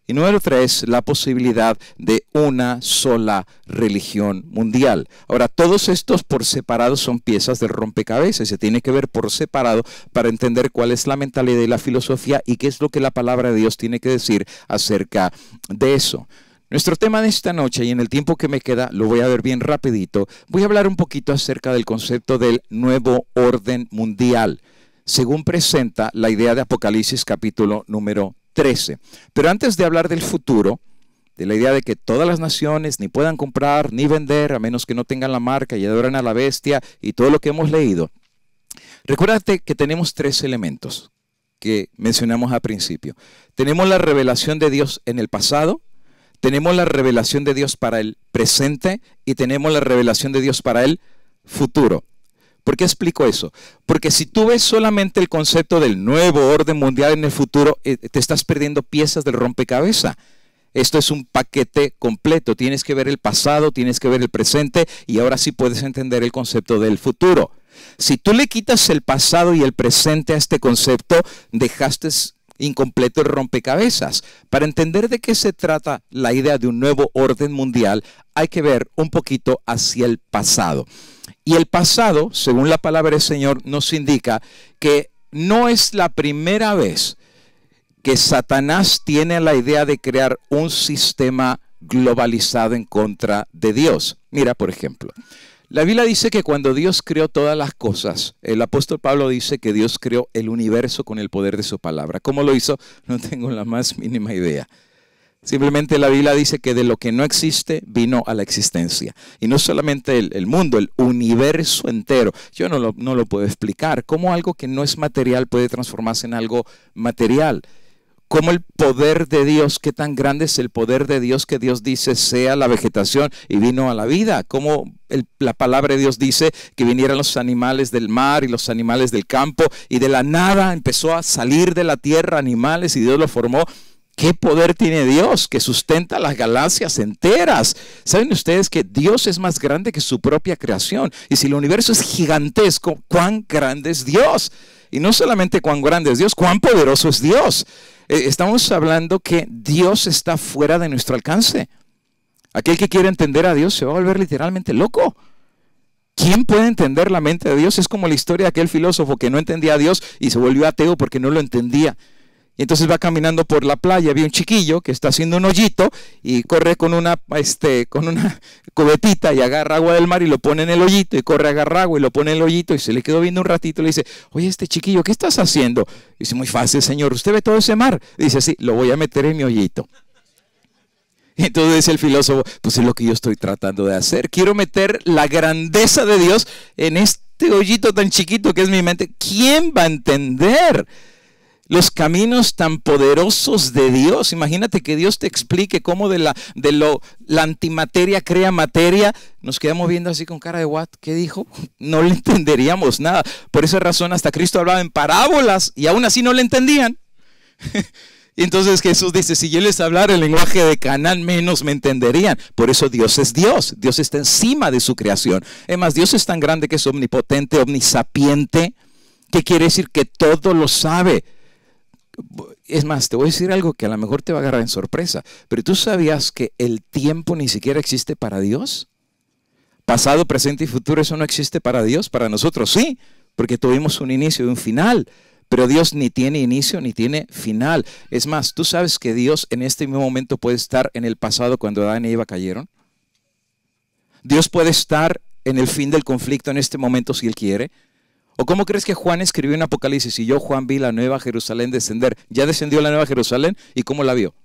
Y número tres, la posibilidad de una sola religión mundial. Ahora, todos estos por separado son piezas del rompecabezas. Se tiene que ver por separado para entender cuál es la mentalidad y la filosofía y qué es lo que la palabra de Dios tiene que decir acerca de eso. Nuestro tema de esta noche, y en el tiempo que me queda, lo voy a ver bien rapidito. Voy a hablar un poquito acerca del concepto del nuevo orden mundial, según presenta la idea de Apocalipsis capítulo número 13. Pero antes de hablar del futuro, de la idea de que todas las naciones ni puedan comprar ni vender a menos que no tengan la marca y adoren a la bestia y todo lo que hemos leído, recuérdate que tenemos tres elementos que mencionamos al principio. Tenemos la revelación de Dios en el pasado, tenemos la revelación de Dios para el presente y tenemos la revelación de Dios para el futuro. ¿Por qué explico eso? Porque si tú ves solamente el concepto del nuevo orden mundial en el futuro, te estás perdiendo piezas del rompecabezas. Esto es un paquete completo. Tienes que ver el pasado, tienes que ver el presente y ahora sí puedes entender el concepto del futuro. Si tú le quitas el pasado y el presente a este concepto, dejaste incompleto el rompecabezas. Para entender de qué se trata la idea de un nuevo orden mundial, hay que ver un poquito hacia el pasado. Y el pasado, según la palabra del Señor, nos indica que no es la primera vez que Satanás tiene la idea de crear un sistema globalizado en contra de Dios. Mira, por ejemplo, la Biblia dice que cuando Dios creó todas las cosas, el apóstol Pablo dice que Dios creó el universo con el poder de su palabra. ¿Cómo lo hizo? No tengo la más mínima idea. Simplemente la Biblia dice que de lo que no existe vino a la existencia. Y no solamente el mundo, el universo entero. Yo no lo puedo explicar. ¿Cómo algo que no es material puede transformarse en algo material? ¿Cómo el poder de Dios, qué tan grande es el poder de Dios que Dios dice sea la vegetación y vino a la vida? ¿Cómo la palabra de Dios dice que vinieran los animales del mar y los animales del campo y de la nada empezó a salir de la tierra animales y Dios lo formó? ¿Qué poder tiene Dios que sustenta las galaxias enteras? ¿Saben ustedes que Dios es más grande que su propia creación? Y si el universo es gigantesco, ¿cuán grande es Dios? Y no solamente cuán grande es Dios, cuán poderoso es Dios. Estamos hablando que Dios está fuera de nuestro alcance. Aquel que quiere entender a Dios se va a volver literalmente loco. ¿Quién puede entender la mente de Dios? Es como la historia de aquel filósofo que no entendía a Dios y se volvió ateo porque no lo entendía. Y entonces va caminando por la playa, ve un chiquillo que está haciendo un hoyito y corre con una cubetita y agarra agua del mar y lo pone en el hoyito y corre, agarra agua y lo pone en el hoyito y se le quedó viendo un ratito y le dice, oye, chiquillo, ¿qué estás haciendo? Y dice, muy fácil, señor, ¿usted ve todo ese mar? Y dice, sí, lo voy a meter en mi hoyito. Y entonces dice el filósofo, pues es lo que yo estoy tratando de hacer. Quiero meter la grandeza de Dios en este hoyito tan chiquito que es mi mente. ¿Quién va a entender los caminos tan poderosos de Dios? Imagínate que Dios te explique cómo la antimateria crea materia. Nos quedamos viendo así con cara de what, ¿qué dijo? No le entenderíamos nada. Por esa razón hasta Cristo hablaba en parábolas y aún así no le entendían. Y entonces Jesús dice, si yo les hablara el lenguaje de Canaán, menos me entenderían. Por eso Dios es Dios. Dios está encima de su creación. Es más, Dios es tan grande que es omnipotente, omnisapiente, que quiere decir que todo lo sabe. Es más, te voy a decir algo que a lo mejor te va a agarrar en sorpresa, pero ¿tú sabías que el tiempo ni siquiera existe para Dios? Pasado, presente y futuro, eso no existe para Dios. Para nosotros sí, porque tuvimos un inicio y un final, pero Dios ni tiene inicio ni tiene final. Es más, ¿tú sabes que Dios en este mismo momento puede estar en el pasado cuando Adán y Eva cayeron? Dios puede estar en el fin del conflicto en este momento si Él quiere. ¿O cómo crees que Juan escribió en Apocalipsis? Y yo, Juan, vi la nueva Jerusalén descender. ¿Ya descendió la nueva Jerusalén? ¿Y cómo la vio?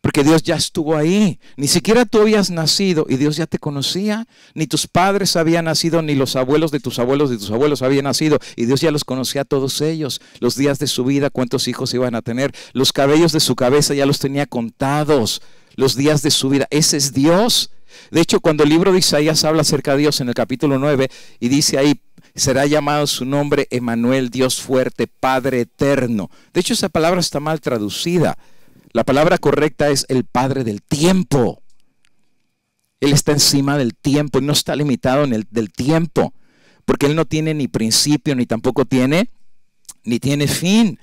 Porque Dios ya estuvo ahí. Ni siquiera tú habías nacido y Dios ya te conocía. Ni tus padres habían nacido, ni los abuelos de tus abuelos habían nacido. Y Dios ya los conocía a todos ellos. Los días de su vida, cuántos hijos iban a tener. Los cabellos de su cabeza ya los tenía contados. Los días de su vida. Ese es Dios. De hecho, cuando el libro de Isaías habla acerca de Dios en el capítulo 9 y dice ahí, será llamado su nombre Emmanuel, Dios fuerte, Padre eterno. De hecho, esa palabra está mal traducida. La palabra correcta es el Padre del tiempo. Él está encima del tiempo y no está limitado en del tiempo, porque Él no tiene ni principio ni tampoco tiene fin.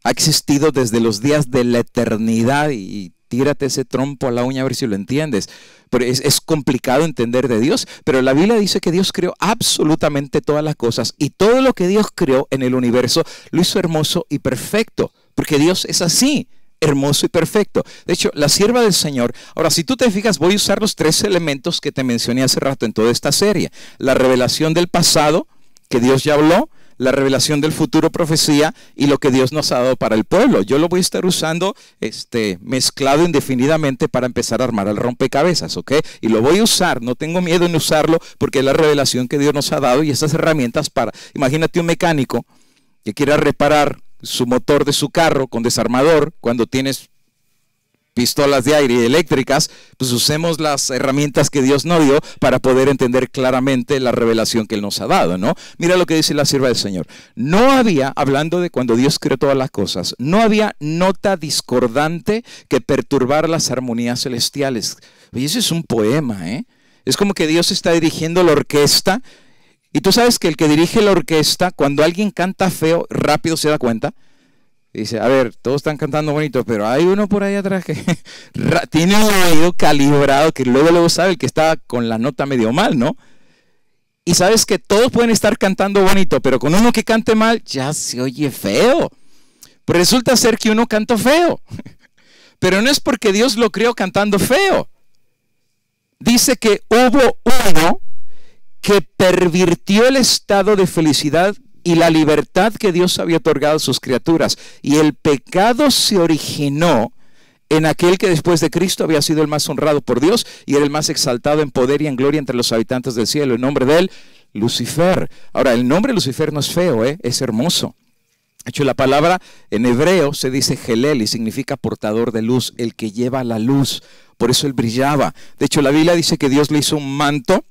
Ha existido desde los días de la eternidad y tírate ese trompo a la uña a ver si lo entiendes. Pero es complicado entender de Dios, pero la Biblia dice que Dios creó absolutamente todas las cosas y todo lo que Dios creó en el universo lo hizo hermoso y perfecto, porque Dios es así, hermoso y perfecto. De hecho, la sierva del Señor, ahora si tú te fijas, voy a usar los 3 elementos que te mencioné hace rato en toda esta serie. La revelación del pasado, que Dios ya habló, la revelación del futuro, profecía, y lo que Dios nos ha dado para el pueblo. Yo lo voy a estar usando mezclado indefinidamente para empezar a armar el rompecabezas, ¿ok? Y lo voy a usar, no tengo miedo en usarlo, porque es la revelación que Dios nos ha dado y esas herramientas para, imagínate un mecánico que quiera reparar su motor de su carro con desarmador, cuando tienes pistolas de aire eléctricas, pues usemos las herramientas que Dios nos dio para poder entender claramente la revelación que Él nos ha dado, ¿no? Mira lo que dice la sierva del Señor. No había, hablando de cuando Dios creó todas las cosas, no había nota discordante que perturbara las armonías celestiales. Oye, ese es un poema, ¿eh? Es como que Dios está dirigiendo la orquesta. Y tú sabes que el que dirige la orquesta, cuando alguien canta feo, rápido se da cuenta. Dice, a ver, todos están cantando bonito, pero hay uno por ahí atrás que tiene un oído calibrado, que luego sabe el que está con la nota medio mal, ¿no? Y sabes que todos pueden estar cantando bonito, pero con uno que cante mal, ya se oye feo. Pero resulta ser que uno canta feo. Pero no es porque Dios lo creó cantando feo. Dice que hubo uno que pervirtió el estado de felicidad y la libertad que Dios había otorgado a sus criaturas. Y el pecado se originó en aquel que después de Cristo había sido el más honrado por Dios y era el más exaltado en poder y en gloria entre los habitantes del cielo. El nombre de él, Lucifer. Ahora, el nombre Lucifer no es feo, es hermoso. De hecho, la palabra en hebreo se dice Helel y significa portador de luz, el que lleva la luz. Por eso él brillaba. De hecho, la Biblia dice que Dios le hizo un manto,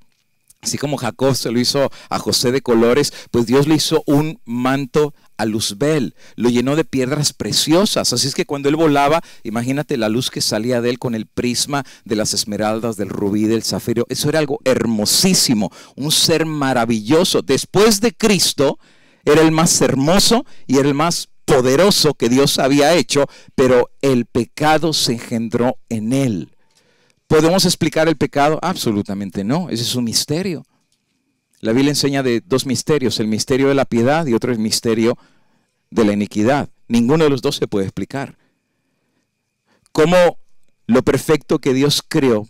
así como Jacob se lo hizo a José de colores, pues Dios le hizo un manto a Luzbel, lo llenó de piedras preciosas. Así es que cuando él volaba, imagínate la luz que salía de él con el prisma de las esmeraldas, del rubí, del zafiro. Eso era algo hermosísimo, un ser maravilloso. Después de Cristo, era el más hermoso y era el más poderoso que Dios había hecho, pero el pecado se engendró en él. ¿Podemos explicar el pecado? Absolutamente no, ese es un misterio. La Biblia enseña de dos misterios, el misterio de la piedad y otro el misterio de la iniquidad. Ninguno de los dos se puede explicar. ¿Cómo lo perfecto que Dios creó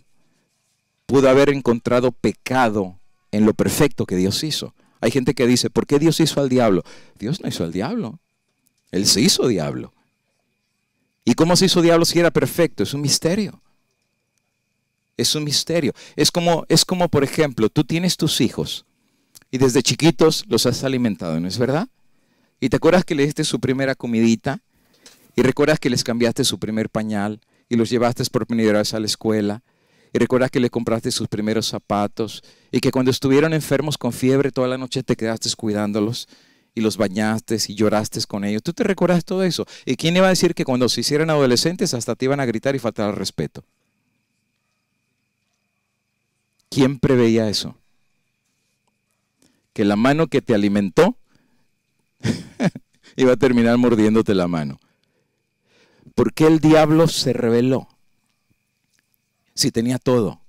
pudo haber encontrado pecado en lo perfecto que Dios hizo? Hay gente que dice, ¿por qué Dios hizo al diablo? Dios no hizo al diablo, Él se hizo diablo. ¿Y cómo se hizo diablo si era perfecto? Es un misterio. Es un misterio. Es como, por ejemplo, tú tienes tus hijos y desde chiquitos los has alimentado, ¿no es verdad? Y te acuerdas que le diste su primera comidita y recuerdas que les cambiaste su primer pañal y los llevaste por primera vez a la escuela y recuerdas que le compraste sus primeros zapatos y que cuando estuvieron enfermos con fiebre toda la noche te quedaste cuidándolos y los bañaste y lloraste con ellos. ¿Tú te recuerdas todo eso? ¿Y quién iba a decir que cuando se hicieran adolescentes hasta te iban a gritar y faltar al respeto? ¿Quién preveía eso? Que la mano que te alimentó iba a terminar mordiéndote la mano. ¿Por qué el diablo se rebeló? Si tenía todo.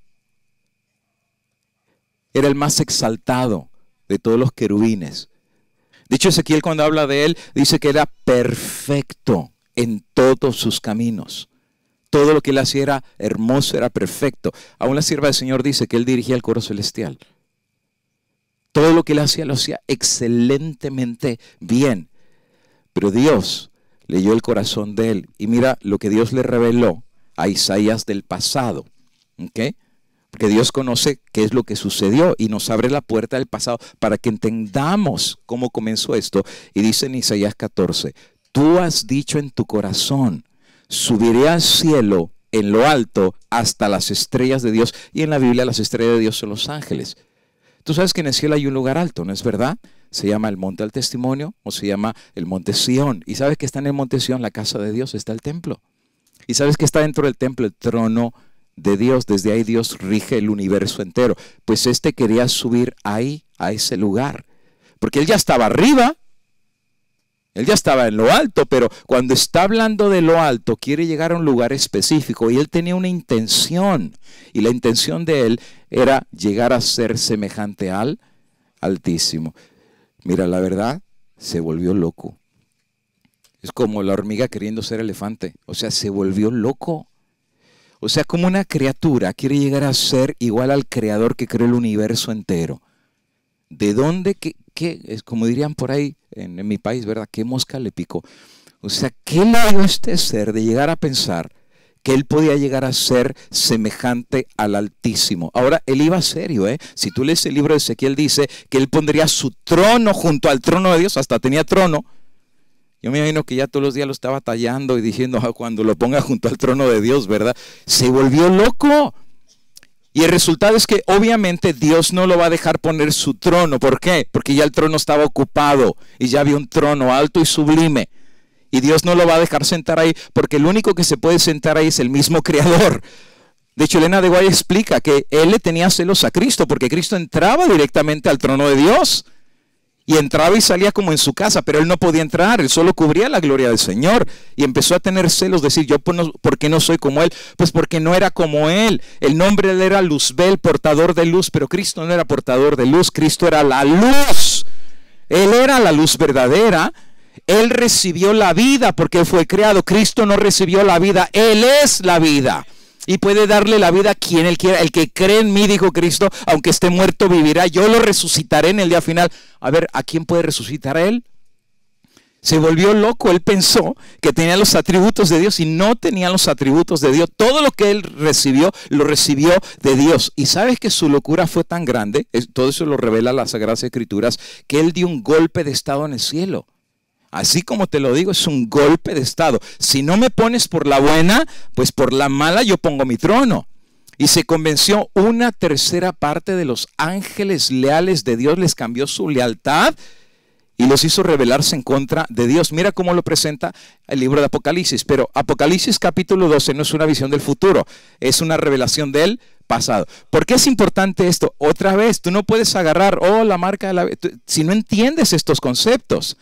Era el más exaltado de todos los querubines. De hecho, Ezequiel cuando habla de él, dice que era perfecto en todos sus caminos. Todo lo que él hacía era hermoso, era perfecto. Aún la sierva del Señor dice que él dirigía el coro celestial. Todo lo que él hacía lo hacía excelentemente bien. Pero Dios leyó el corazón de él. Y mira lo que Dios le reveló a Isaías del pasado. ¿Okay? Porque Dios conoce qué es lo que sucedió y nos abre la puerta del pasado para que entendamos cómo comenzó esto. Y dice en Isaías 14, tú has dicho en tu corazón, subiré al cielo en lo alto hasta las estrellas de Dios. Y en la Biblia las estrellas de Dios son los ángeles. Tú sabes que en el cielo hay un lugar alto, ¿no es verdad? Se llama el Monte del Testimonio o se llama el Monte Sión. Y sabes que está en el Monte Sión, la casa de Dios, está el templo. Y sabes que está dentro del templo el trono de Dios. Desde ahí Dios rige el universo entero. Pues este quería subir ahí, a ese lugar. Porque él ya estaba arriba. Él ya estaba en lo alto, pero cuando está hablando de lo alto, quiere llegar a un lugar específico. Y él tenía una intención. Y la intención de él era llegar a ser semejante al Altísimo. Mira, la verdad, se volvió loco. Es como la hormiga queriendo ser elefante. O sea, se volvió loco. O sea, como una criatura quiere llegar a ser igual al creador que creó el universo entero. ¿De dónde? Es como dirían por ahí en mi país, ¿verdad? ¿Qué mosca le picó? O sea, ¿qué le dio a este ser de llegar a pensar que él podía llegar a ser semejante al Altísimo? Ahora, él iba serio, ¿eh? Si tú lees el libro de Ezequiel, dice que él pondría su trono junto al trono de Dios, hasta tenía trono. Yo me imagino que ya todos los días lo estaba tallando y diciendo, cuando lo ponga junto al trono de Dios, ¿verdad? Se volvió loco. Y el resultado es que obviamente Dios no lo va a dejar poner su trono. ¿Por qué? Porque ya el trono estaba ocupado y ya había un trono alto y sublime. Y Dios no lo va a dejar sentar ahí porque el único que se puede sentar ahí es el mismo Creador. De hecho, Elena de Guay explica que él le tenía celos a Cristo porque Cristo entraba directamente al trono de Dios. Y entraba y salía como en su casa, pero él no podía entrar, él solo cubría la gloria del Señor. Y empezó a tener celos, decir, yo ¿por qué no soy como él? Pues porque no era como él. El nombre de él era Luzbel, portador de luz, pero Cristo no era portador de luz, Cristo era la luz. Él era la luz verdadera, Él recibió la vida porque Él fue creado. Cristo no recibió la vida, Él es la vida. Y puede darle la vida a quien Él quiera. El que cree en mí, dijo Cristo, aunque esté muerto vivirá. Yo lo resucitaré en el día final. A ver, ¿a quién puede resucitar a Él? Se volvió loco, él pensó que tenía los atributos de Dios y no tenía los atributos de Dios. Todo lo que él recibió, lo recibió de Dios. Y sabes que su locura fue tan grande, todo eso lo revela las Sagradas Escrituras, que él dio un golpe de estado en el cielo. Así como te lo digo, es un golpe de estado. Si no me pones por la buena, pues por la mala yo pongo mi trono. Y se convenció una tercera parte de los ángeles leales de Dios, les cambió su lealtad y los hizo rebelarse en contra de Dios. Mira cómo lo presenta el libro de Apocalipsis. Pero Apocalipsis capítulo 12 no es una visión del futuro, es una revelación del pasado. ¿Por qué es importante esto? Otra vez, tú no puedes agarrar, la marca de la... si no entiendes estos conceptos.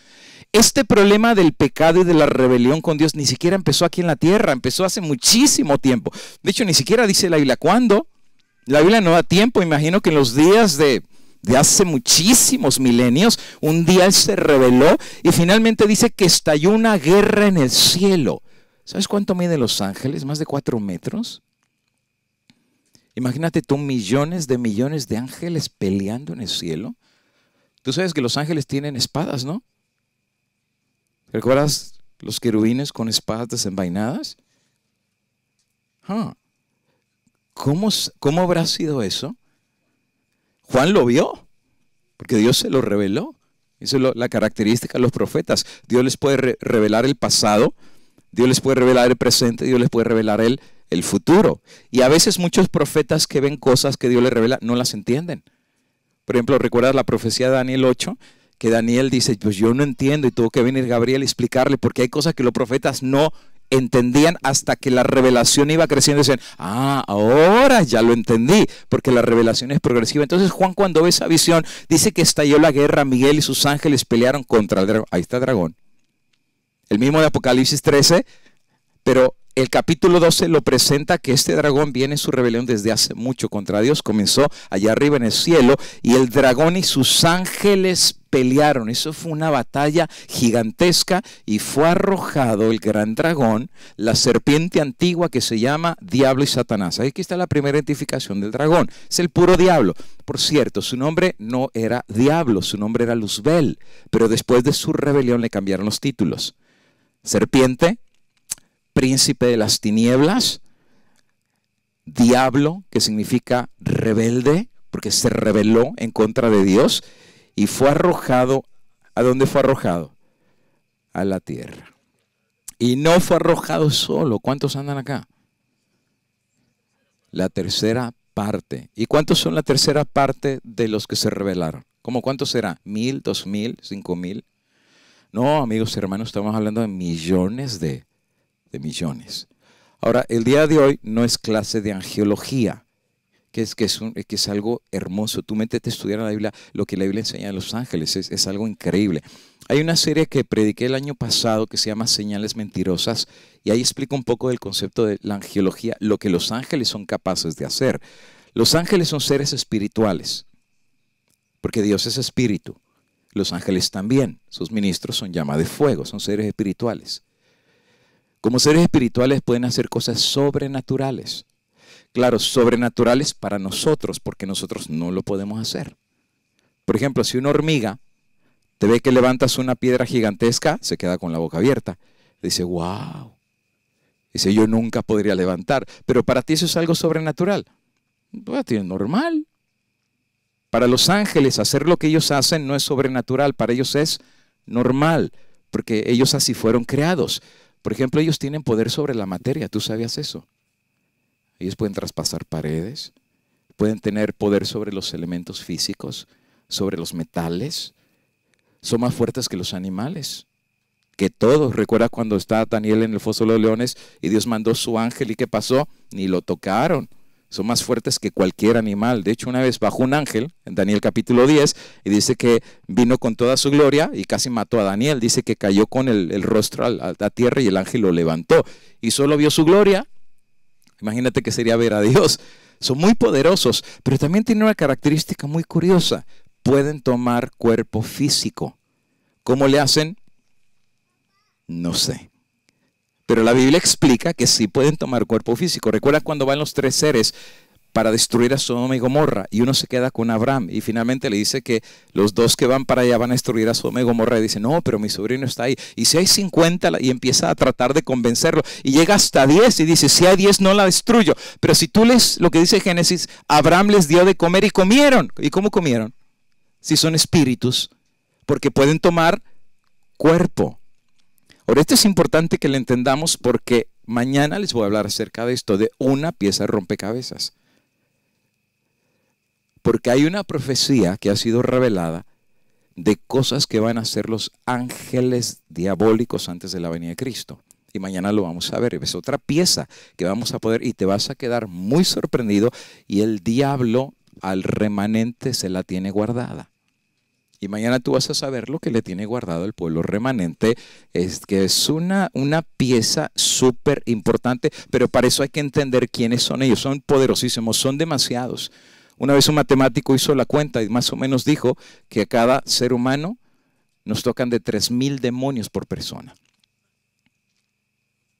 Este problema del pecado y de la rebelión con Dios ni siquiera empezó aquí en la tierra, empezó hace muchísimo tiempo. De hecho, ni siquiera dice la Biblia cuándo. La Biblia no da tiempo. Imagino que en los días de hace muchísimos milenios, un día Él se rebeló y finalmente dice que estalló una guerra en el cielo. ¿Sabes cuánto miden los ángeles? Más de 4 metros. Imagínate tú millones de ángeles peleando en el cielo. Tú sabes que los ángeles tienen espadas, ¿no? ¿Recuerdas los querubines con espadas desenvainadas? ¿Cómo habrá sido eso? Juan lo vio, porque Dios se lo reveló. Esa es la característica de los profetas. Dios les puede revelar el pasado, Dios les puede revelar el presente, Dios les puede revelar el futuro. Y a veces muchos profetas que ven cosas que Dios les revela no las entienden. Por ejemplo, ¿recuerdas la profecía de Daniel 8? Que Daniel dice, pues yo no entiendo, y tuvo que venir Gabriel a explicarle, porque hay cosas que los profetas no entendían hasta que la revelación iba creciendo y decían, ahora ya lo entendí, porque la revelación es progresiva. Entonces Juan, cuando ve esa visión, dice que estalló la guerra, Miguel y sus ángeles pelearon contra el dragón. Ahí está el dragón. El mismo de Apocalipsis 13, pero el capítulo 12 lo presenta que este dragón viene en su rebelión desde hace mucho contra Dios. Comenzó allá arriba en el cielo y el dragón y sus ángeles pelearon. Eso fue una batalla gigantesca y fue arrojado el gran dragón, la serpiente antigua que se llama Diablo y Satanás. Aquí está la primera identificación del dragón. Es el puro diablo. Por cierto, su nombre no era Diablo, su nombre era Luzbel, pero después de su rebelión le cambiaron los títulos. Serpiente, príncipe de las tinieblas, diablo, que significa rebelde, porque se rebeló en contra de Dios, y fue arrojado. ¿A dónde fue arrojado? A la tierra. Y no fue arrojado solo. ¿Cuántos andan acá? La tercera parte. ¿Y cuántos son la tercera parte de los que se rebelaron? ¿Cómo cuántos será? ¿1000, 2000, 5000? No, amigos y hermanos, estamos hablando de millones de millones. Ahora, el día de hoy no es clase de angeología, que es algo hermoso. Tú métete a estudiar la Biblia, lo que la Biblia enseña de los ángeles, es algo increíble. Hay una serie que prediqué el año pasado que se llama Señales Mentirosas, y ahí explico un poco del concepto de la angeología, lo que los ángeles son capaces de hacer. Los ángeles son seres espirituales, porque Dios es espíritu. Los ángeles también, sus ministros son llama de fuego, son seres espirituales. Como seres espirituales pueden hacer cosas sobrenaturales. Claro, sobrenaturales para nosotros, porque nosotros no lo podemos hacer. Por ejemplo, si una hormiga te ve que levantas una piedra gigantesca, se queda con la boca abierta. Dice, wow. Dice, yo nunca podría levantar. Pero para ti eso es algo sobrenatural. Pues, es normal. Para los ángeles, hacer lo que ellos hacen no es sobrenatural. Para ellos es normal, porque ellos así fueron creados. Por ejemplo, ellos tienen poder sobre la materia. ¿Tú sabías eso? Ellos pueden traspasar paredes, pueden tener poder sobre los elementos físicos, sobre los metales. Son más fuertes que los animales, que todos. ¿Recuerdas cuando estaba Daniel en el foso de los leones y Dios mandó su ángel y qué pasó? Ni lo tocaron. Son más fuertes que cualquier animal. De hecho, una vez bajó un ángel en Daniel capítulo 10 y dice que vino con toda su gloria y casi mató a Daniel. Dice que cayó con el rostro a la tierra y el ángel lo levantó. Y solo vio su gloria. Imagínate que sería ver a Dios. Son muy poderosos, pero también tienen una característica muy curiosa. Pueden tomar cuerpo físico. ¿Cómo le hacen? No sé. Pero la Biblia explica que sí pueden tomar cuerpo físico. ¿Recuerda cuando van los tres seres para destruir a Sodoma y Gomorra? Y uno se queda con Abraham. Y finalmente le dice que los dos que van para allá van a destruir a Sodoma y Gomorra. Y dice, no, pero mi sobrino está ahí. Y si hay 50, y empieza a tratar de convencerlo. Y llega hasta 10 y dice, si hay 10 no la destruyo. Pero si tú lees lo que dice Génesis, Abraham les dio de comer y comieron. ¿Y cómo comieron? Si son espíritus, porque pueden tomar cuerpo. Ahora, esto es importante que lo entendamos porque mañana les voy a hablar acerca de esto, de una pieza de rompecabezas. Porque hay una profecía que ha sido revelada de cosas que van a hacer los ángeles diabólicos antes de la venida de Cristo. Y mañana lo vamos a ver. Es otra pieza que vamos a poder y te vas a quedar muy sorprendido. Y el diablo al remanente se la tiene guardada. Y mañana tú vas a saber lo que le tiene guardado el pueblo remanente, es que es una pieza súper importante, pero para eso hay que entender quiénes son ellos. Son poderosísimos, son demasiados. Una vez un matemático hizo la cuenta y más o menos dijo que a cada ser humano nos tocan de 3,000 demonios por persona.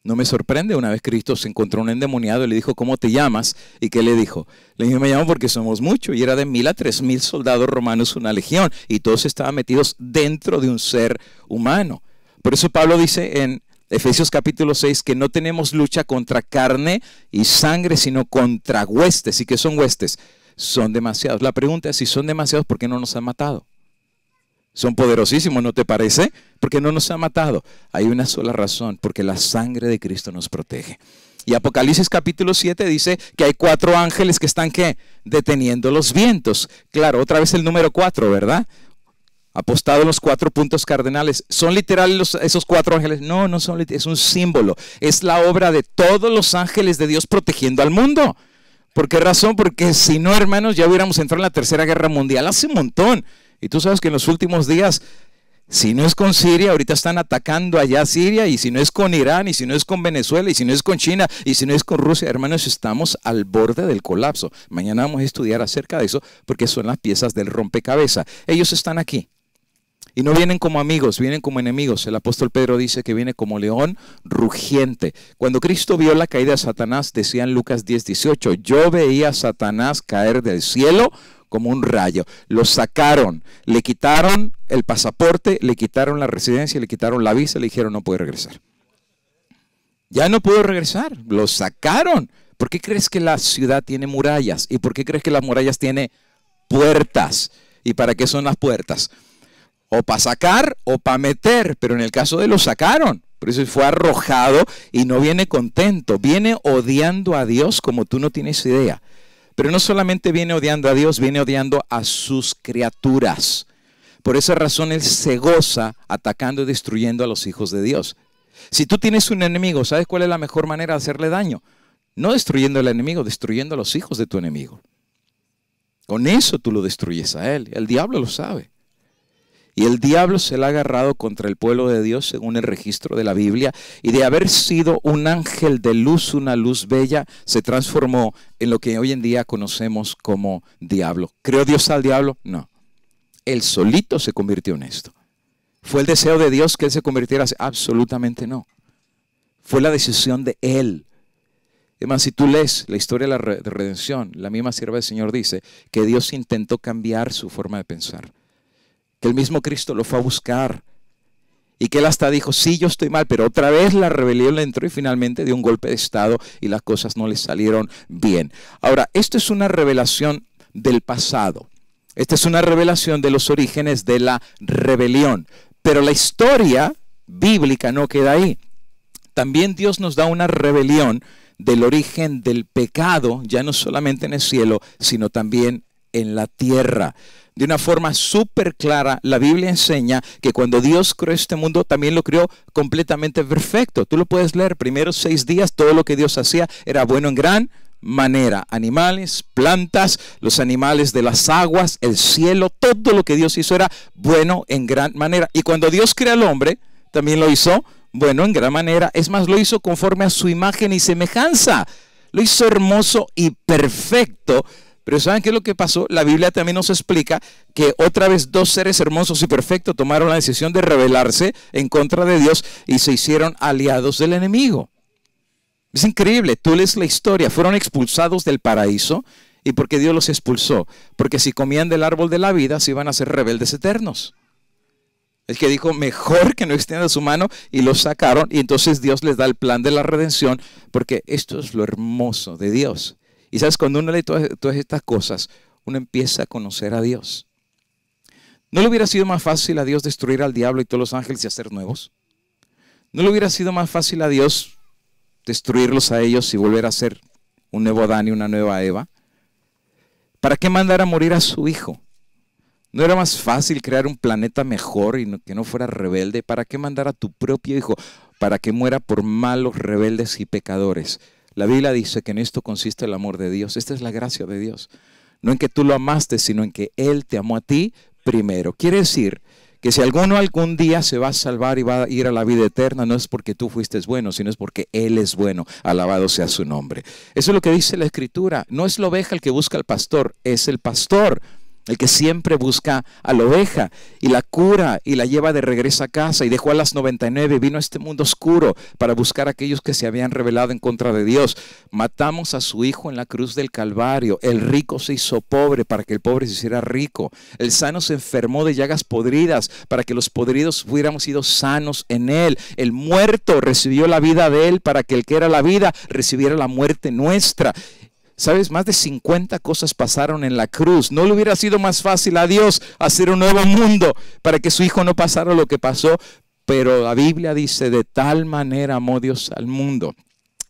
No me sorprende, una vez Cristo se encontró un endemoniado y le dijo, ¿cómo te llamas? ¿Y qué le dijo? Le dijo, me llamo porque somos muchos. Y era de 1,000 a 3,000 soldados romanos una legión. Y todos estaban metidos dentro de un ser humano. Por eso Pablo dice en Efesios capítulo 6 que no tenemos lucha contra carne y sangre, sino contra huestes. ¿Y qué son huestes? Son demasiados. La pregunta es, si son demasiados, ¿por qué no nos han matado? Son poderosísimos, ¿no te parece? Porque no nos ha matado. Hay una sola razón, porque la sangre de Cristo nos protege. Y Apocalipsis capítulo 7 dice que hay 4 ángeles que están, ¿qué? Deteniendo los vientos. Claro, otra vez el número 4, ¿verdad? Apostado en los 4 puntos cardenales. ¿Son literales esos 4 ángeles? No, no son literales, es un símbolo. Es la obra de todos los ángeles de Dios protegiendo al mundo. ¿Por qué razón? Porque si no, hermanos, ya hubiéramos entrado en la Tercera Guerra Mundial hace un montón. Y tú sabes que en los últimos días, si no es con Siria, ahorita están atacando allá a Siria, y si no es con Irán, y si no es con Venezuela, y si no es con China, y si no es con Rusia, hermanos, estamos al borde del colapso. Mañana vamos a estudiar acerca de eso, porque son las piezas del rompecabezas. Ellos están aquí. Y no vienen como amigos, vienen como enemigos. El apóstol Pedro dice que viene como león rugiente. Cuando Cristo vio la caída de Satanás, decía en Lucas 10:18, yo veía a Satanás caer del cielo como un rayo. Lo sacaron, le quitaron el pasaporte, le quitaron la residencia, le quitaron la visa, le dijeron no puede regresar. Ya no pudo regresar, lo sacaron. ¿Por qué crees que la ciudad tiene murallas? ¿Y por qué crees que las murallas tienen puertas? ¿Y para qué son las puertas? O para sacar o para meter, pero en el caso de lo sacaron. Por eso fue arrojado y no viene contento, viene odiando a Dios como tú no tienes idea. Pero no solamente viene odiando a Dios, viene odiando a sus criaturas. Por esa razón Él se goza atacando y destruyendo a los hijos de Dios. Si tú tienes un enemigo, ¿sabes cuál es la mejor manera de hacerle daño? No destruyendo al enemigo, destruyendo a los hijos de tu enemigo. Con eso tú lo destruyes a él. El diablo lo sabe. Y el diablo se le ha agarrado contra el pueblo de Dios según el registro de la Biblia. Y de haber sido un ángel de luz, una luz bella, se transformó en lo que hoy en día conocemos como diablo. ¿Creó Dios al diablo? No. Él solito se convirtió en esto. ¿Fue el deseo de Dios que él se convirtiera así? Absolutamente no. Fue la decisión de él. Además, si tú lees la historia de la redención, la misma sierva del Señor dice que Dios intentó cambiar su forma de pensar. Que el mismo Cristo lo fue a buscar. Y que él hasta dijo, sí, yo estoy mal, pero otra vez la rebelión le entró y finalmente dio un golpe de estado y las cosas no le salieron bien. Ahora, esto es una revelación del pasado. Esta es una revelación de los orígenes de la rebelión. Pero la historia bíblica no queda ahí. También Dios nos da una revelación del origen del pecado, ya no solamente en el cielo, sino también en la tierra. De una forma súper clara, la Biblia enseña que cuando Dios creó este mundo, también lo creó completamente perfecto. Tú lo puedes leer, primeros 6 días, todo lo que Dios hacía era bueno en gran manera. Animales, plantas, los animales de las aguas, el cielo, todo lo que Dios hizo era bueno en gran manera. Y cuando Dios crea al hombre, también lo hizo bueno en gran manera. Es más, lo hizo conforme a su imagen y semejanza. Lo hizo hermoso y perfecto. Pero ¿saben qué es lo que pasó? La Biblia también nos explica que otra vez dos seres hermosos y perfectos tomaron la decisión de rebelarse en contra de Dios y se hicieron aliados del enemigo. Es increíble, tú lees la historia, fueron expulsados del paraíso. ¿Y por qué Dios los expulsó? Porque si comían del árbol de la vida, se iban a ser rebeldes eternos. Es que dijo, mejor que no extienda su mano, y los sacaron, y entonces Dios les da el plan de la redención, porque esto es lo hermoso de Dios. Y sabes, cuando uno lee todas estas cosas, uno empieza a conocer a Dios. ¿No le hubiera sido más fácil a Dios destruir al diablo y todos los ángeles y hacer nuevos? ¿No le hubiera sido más fácil a Dios destruirlos a ellos y volver a ser un nuevo Adán y una nueva Eva? ¿Para qué mandar a morir a su hijo? ¿No era más fácil crear un planeta mejor y que no fuera rebelde? ¿Para qué mandar a tu propio hijo para que muera por malos, rebeldes y pecadores? La Biblia dice que en esto consiste el amor de Dios. Esta es la gracia de Dios. No en que tú lo amaste, sino en que Él te amó a ti primero. Quiere decir que si alguno algún día se va a salvar y va a ir a la vida eterna, no es porque tú fuiste bueno, sino es porque Él es bueno. Alabado sea su nombre. Eso es lo que dice la Escritura. No es la oveja el que busca al pastor, es el pastor el que siempre busca a la oveja y la cura y la lleva de regreso a casa, y dejó a las 99, vino a este mundo oscuro para buscar a aquellos que se habían rebelado en contra de Dios. Matamos a su hijo en la cruz del Calvario. El rico se hizo pobre para que el pobre se hiciera rico. El sano se enfermó de llagas podridas para que los podridos hubiéramos sido sanos en él. El muerto recibió la vida de él para que el que era la vida recibiera la muerte nuestra. ¿Sabes? Más de 50 cosas pasaron en la cruz. ¿No le hubiera sido más fácil a Dios hacer un nuevo mundo para que su hijo no pasara lo que pasó? Pero la Biblia dice, de tal manera amó Dios al mundo.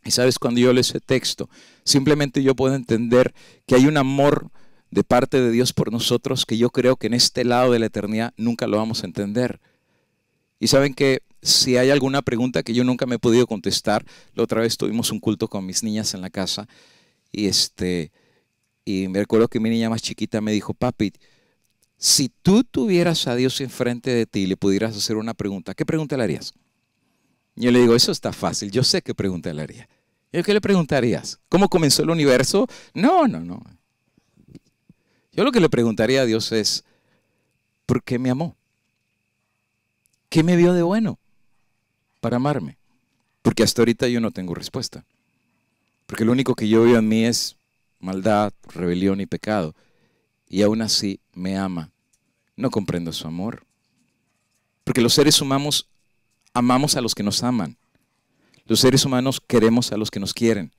Y sabes, cuando yo leo ese texto, simplemente yo puedo entender que hay un amor de parte de Dios por nosotros que yo creo que en este lado de la eternidad nunca lo vamos a entender. Y saben que si hay alguna pregunta que yo nunca me he podido contestar, la otra vez tuvimos un culto con mis niñas en la casa. Y me recuerdo que mi niña más chiquita me dijo, papi, si tú tuvieras a Dios enfrente de ti y le pudieras hacer una pregunta, ¿qué pregunta le harías? Yo le digo, eso está fácil, yo sé qué pregunta le haría. ¿Y qué le preguntarías? ¿Cómo comenzó el universo? No. Yo lo que le preguntaría a Dios es, ¿por qué me amó? ¿Qué me vio de bueno para amarme? Porque hasta ahorita yo no tengo respuesta. Porque lo único que yo veo en mí es maldad, rebelión y pecado. Y aún así me ama. No comprendo su amor. Porque los seres humanos amamos a los que nos aman. Los seres humanos queremos a los que nos quieren.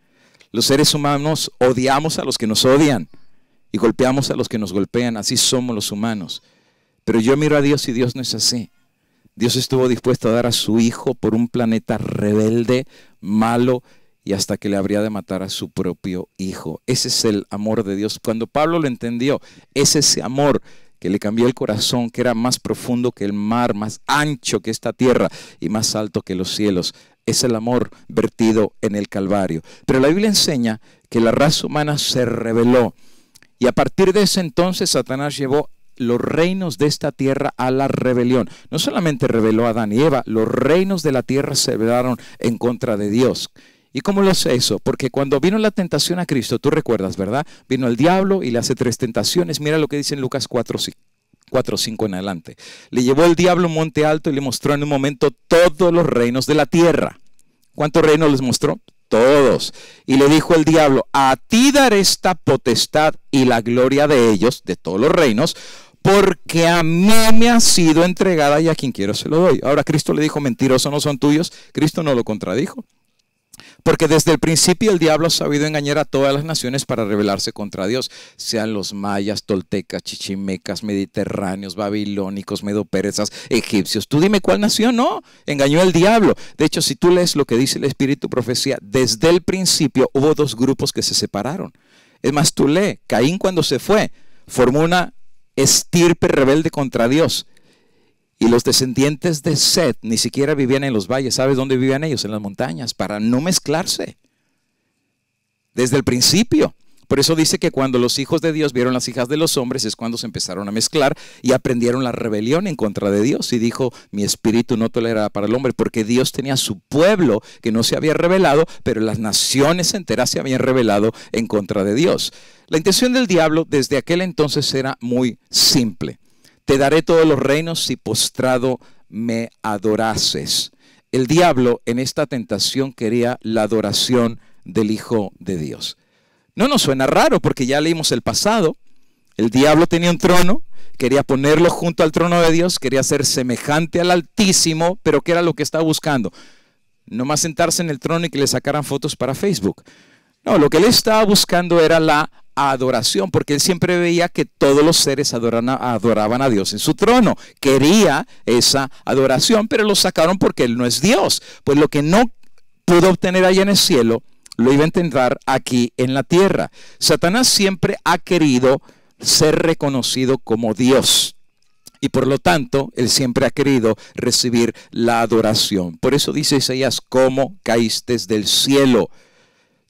Los seres humanos odiamos a los que nos odian. Y golpeamos a los que nos golpean. Así somos los humanos. Pero yo miro a Dios y Dios no es así. Dios estuvo dispuesto a dar a su hijo por un planeta rebelde, malo, y hasta que le habría de matar a su propio hijo. Ese es el amor de Dios. Cuando Pablo lo entendió, es ese amor que le cambió el corazón, que era más profundo que el mar, más ancho que esta tierra y más alto que los cielos. Es el amor vertido en el Calvario. Pero la Biblia enseña que la raza humana se rebeló. Y a partir de ese entonces Satanás llevó los reinos de esta tierra a la rebelión. No solamente rebeló a Adán y Eva, los reinos de la tierra se rebelaron en contra de Dios. ¿Y cómo lo sé eso? Porque cuando vino la tentación a Cristo, tú recuerdas, ¿verdad? Vino el diablo y le hace 3 tentaciones. Mira lo que dice en Lucas 4:5 en adelante. Le llevó el diablo a un monte alto y le mostró en un momento todos los reinos de la tierra. ¿Cuántos reinos les mostró? Todos. Y le dijo el diablo, a ti daré esta potestad y la gloria de ellos, de todos los reinos, porque a mí me ha sido entregada y a quien quiero se lo doy. Ahora Cristo le dijo, mentirosos no son tuyos. Cristo no lo contradijo. Porque desde el principio el diablo ha sabido engañar a todas las naciones para rebelarse contra Dios, sean los mayas, toltecas, chichimecas, mediterráneos, babilónicos, medopersas, egipcios. Tú dime cuál nación no engañó el diablo. De hecho, si tú lees lo que dice el Espíritu Profecía, desde el principio hubo 2 grupos que se separaron. Es más, tú lee, Caín cuando se fue, formó una estirpe rebelde contra Dios. Y los descendientes de Set ni siquiera vivían en los valles. ¿Sabes dónde vivían ellos? En las montañas, para no mezclarse. Desde el principio. Por eso dice que cuando los hijos de Dios vieron las hijas de los hombres es cuando se empezaron a mezclar y aprendieron la rebelión en contra de Dios. Y dijo, mi espíritu no tolerará para el hombre, porque Dios tenía su pueblo que no se había revelado, pero las naciones enteras se habían revelado en contra de Dios. La intención del diablo desde aquel entonces era muy simple. Te daré todos los reinos si postrado me adorases. El diablo en esta tentación quería la adoración del Hijo de Dios. No nos suena raro porque ya leímos el pasado. El diablo tenía un trono, quería ponerlo junto al trono de Dios, quería ser semejante al Altísimo, pero ¿qué era lo que estaba buscando? No más sentarse en el trono y que le sacaran fotos para Facebook. No, lo que él estaba buscando era la adoración, porque él siempre veía que todos los seres adoraban a Dios en su trono. Quería esa adoración, pero lo sacaron porque él no es Dios. Pues lo que no pudo obtener allá en el cielo, lo iba a intentar aquí en la tierra. Satanás siempre ha querido ser reconocido como Dios. Y por lo tanto, él siempre ha querido recibir la adoración. Por eso dice Isaías, ¿cómo caíste del cielo?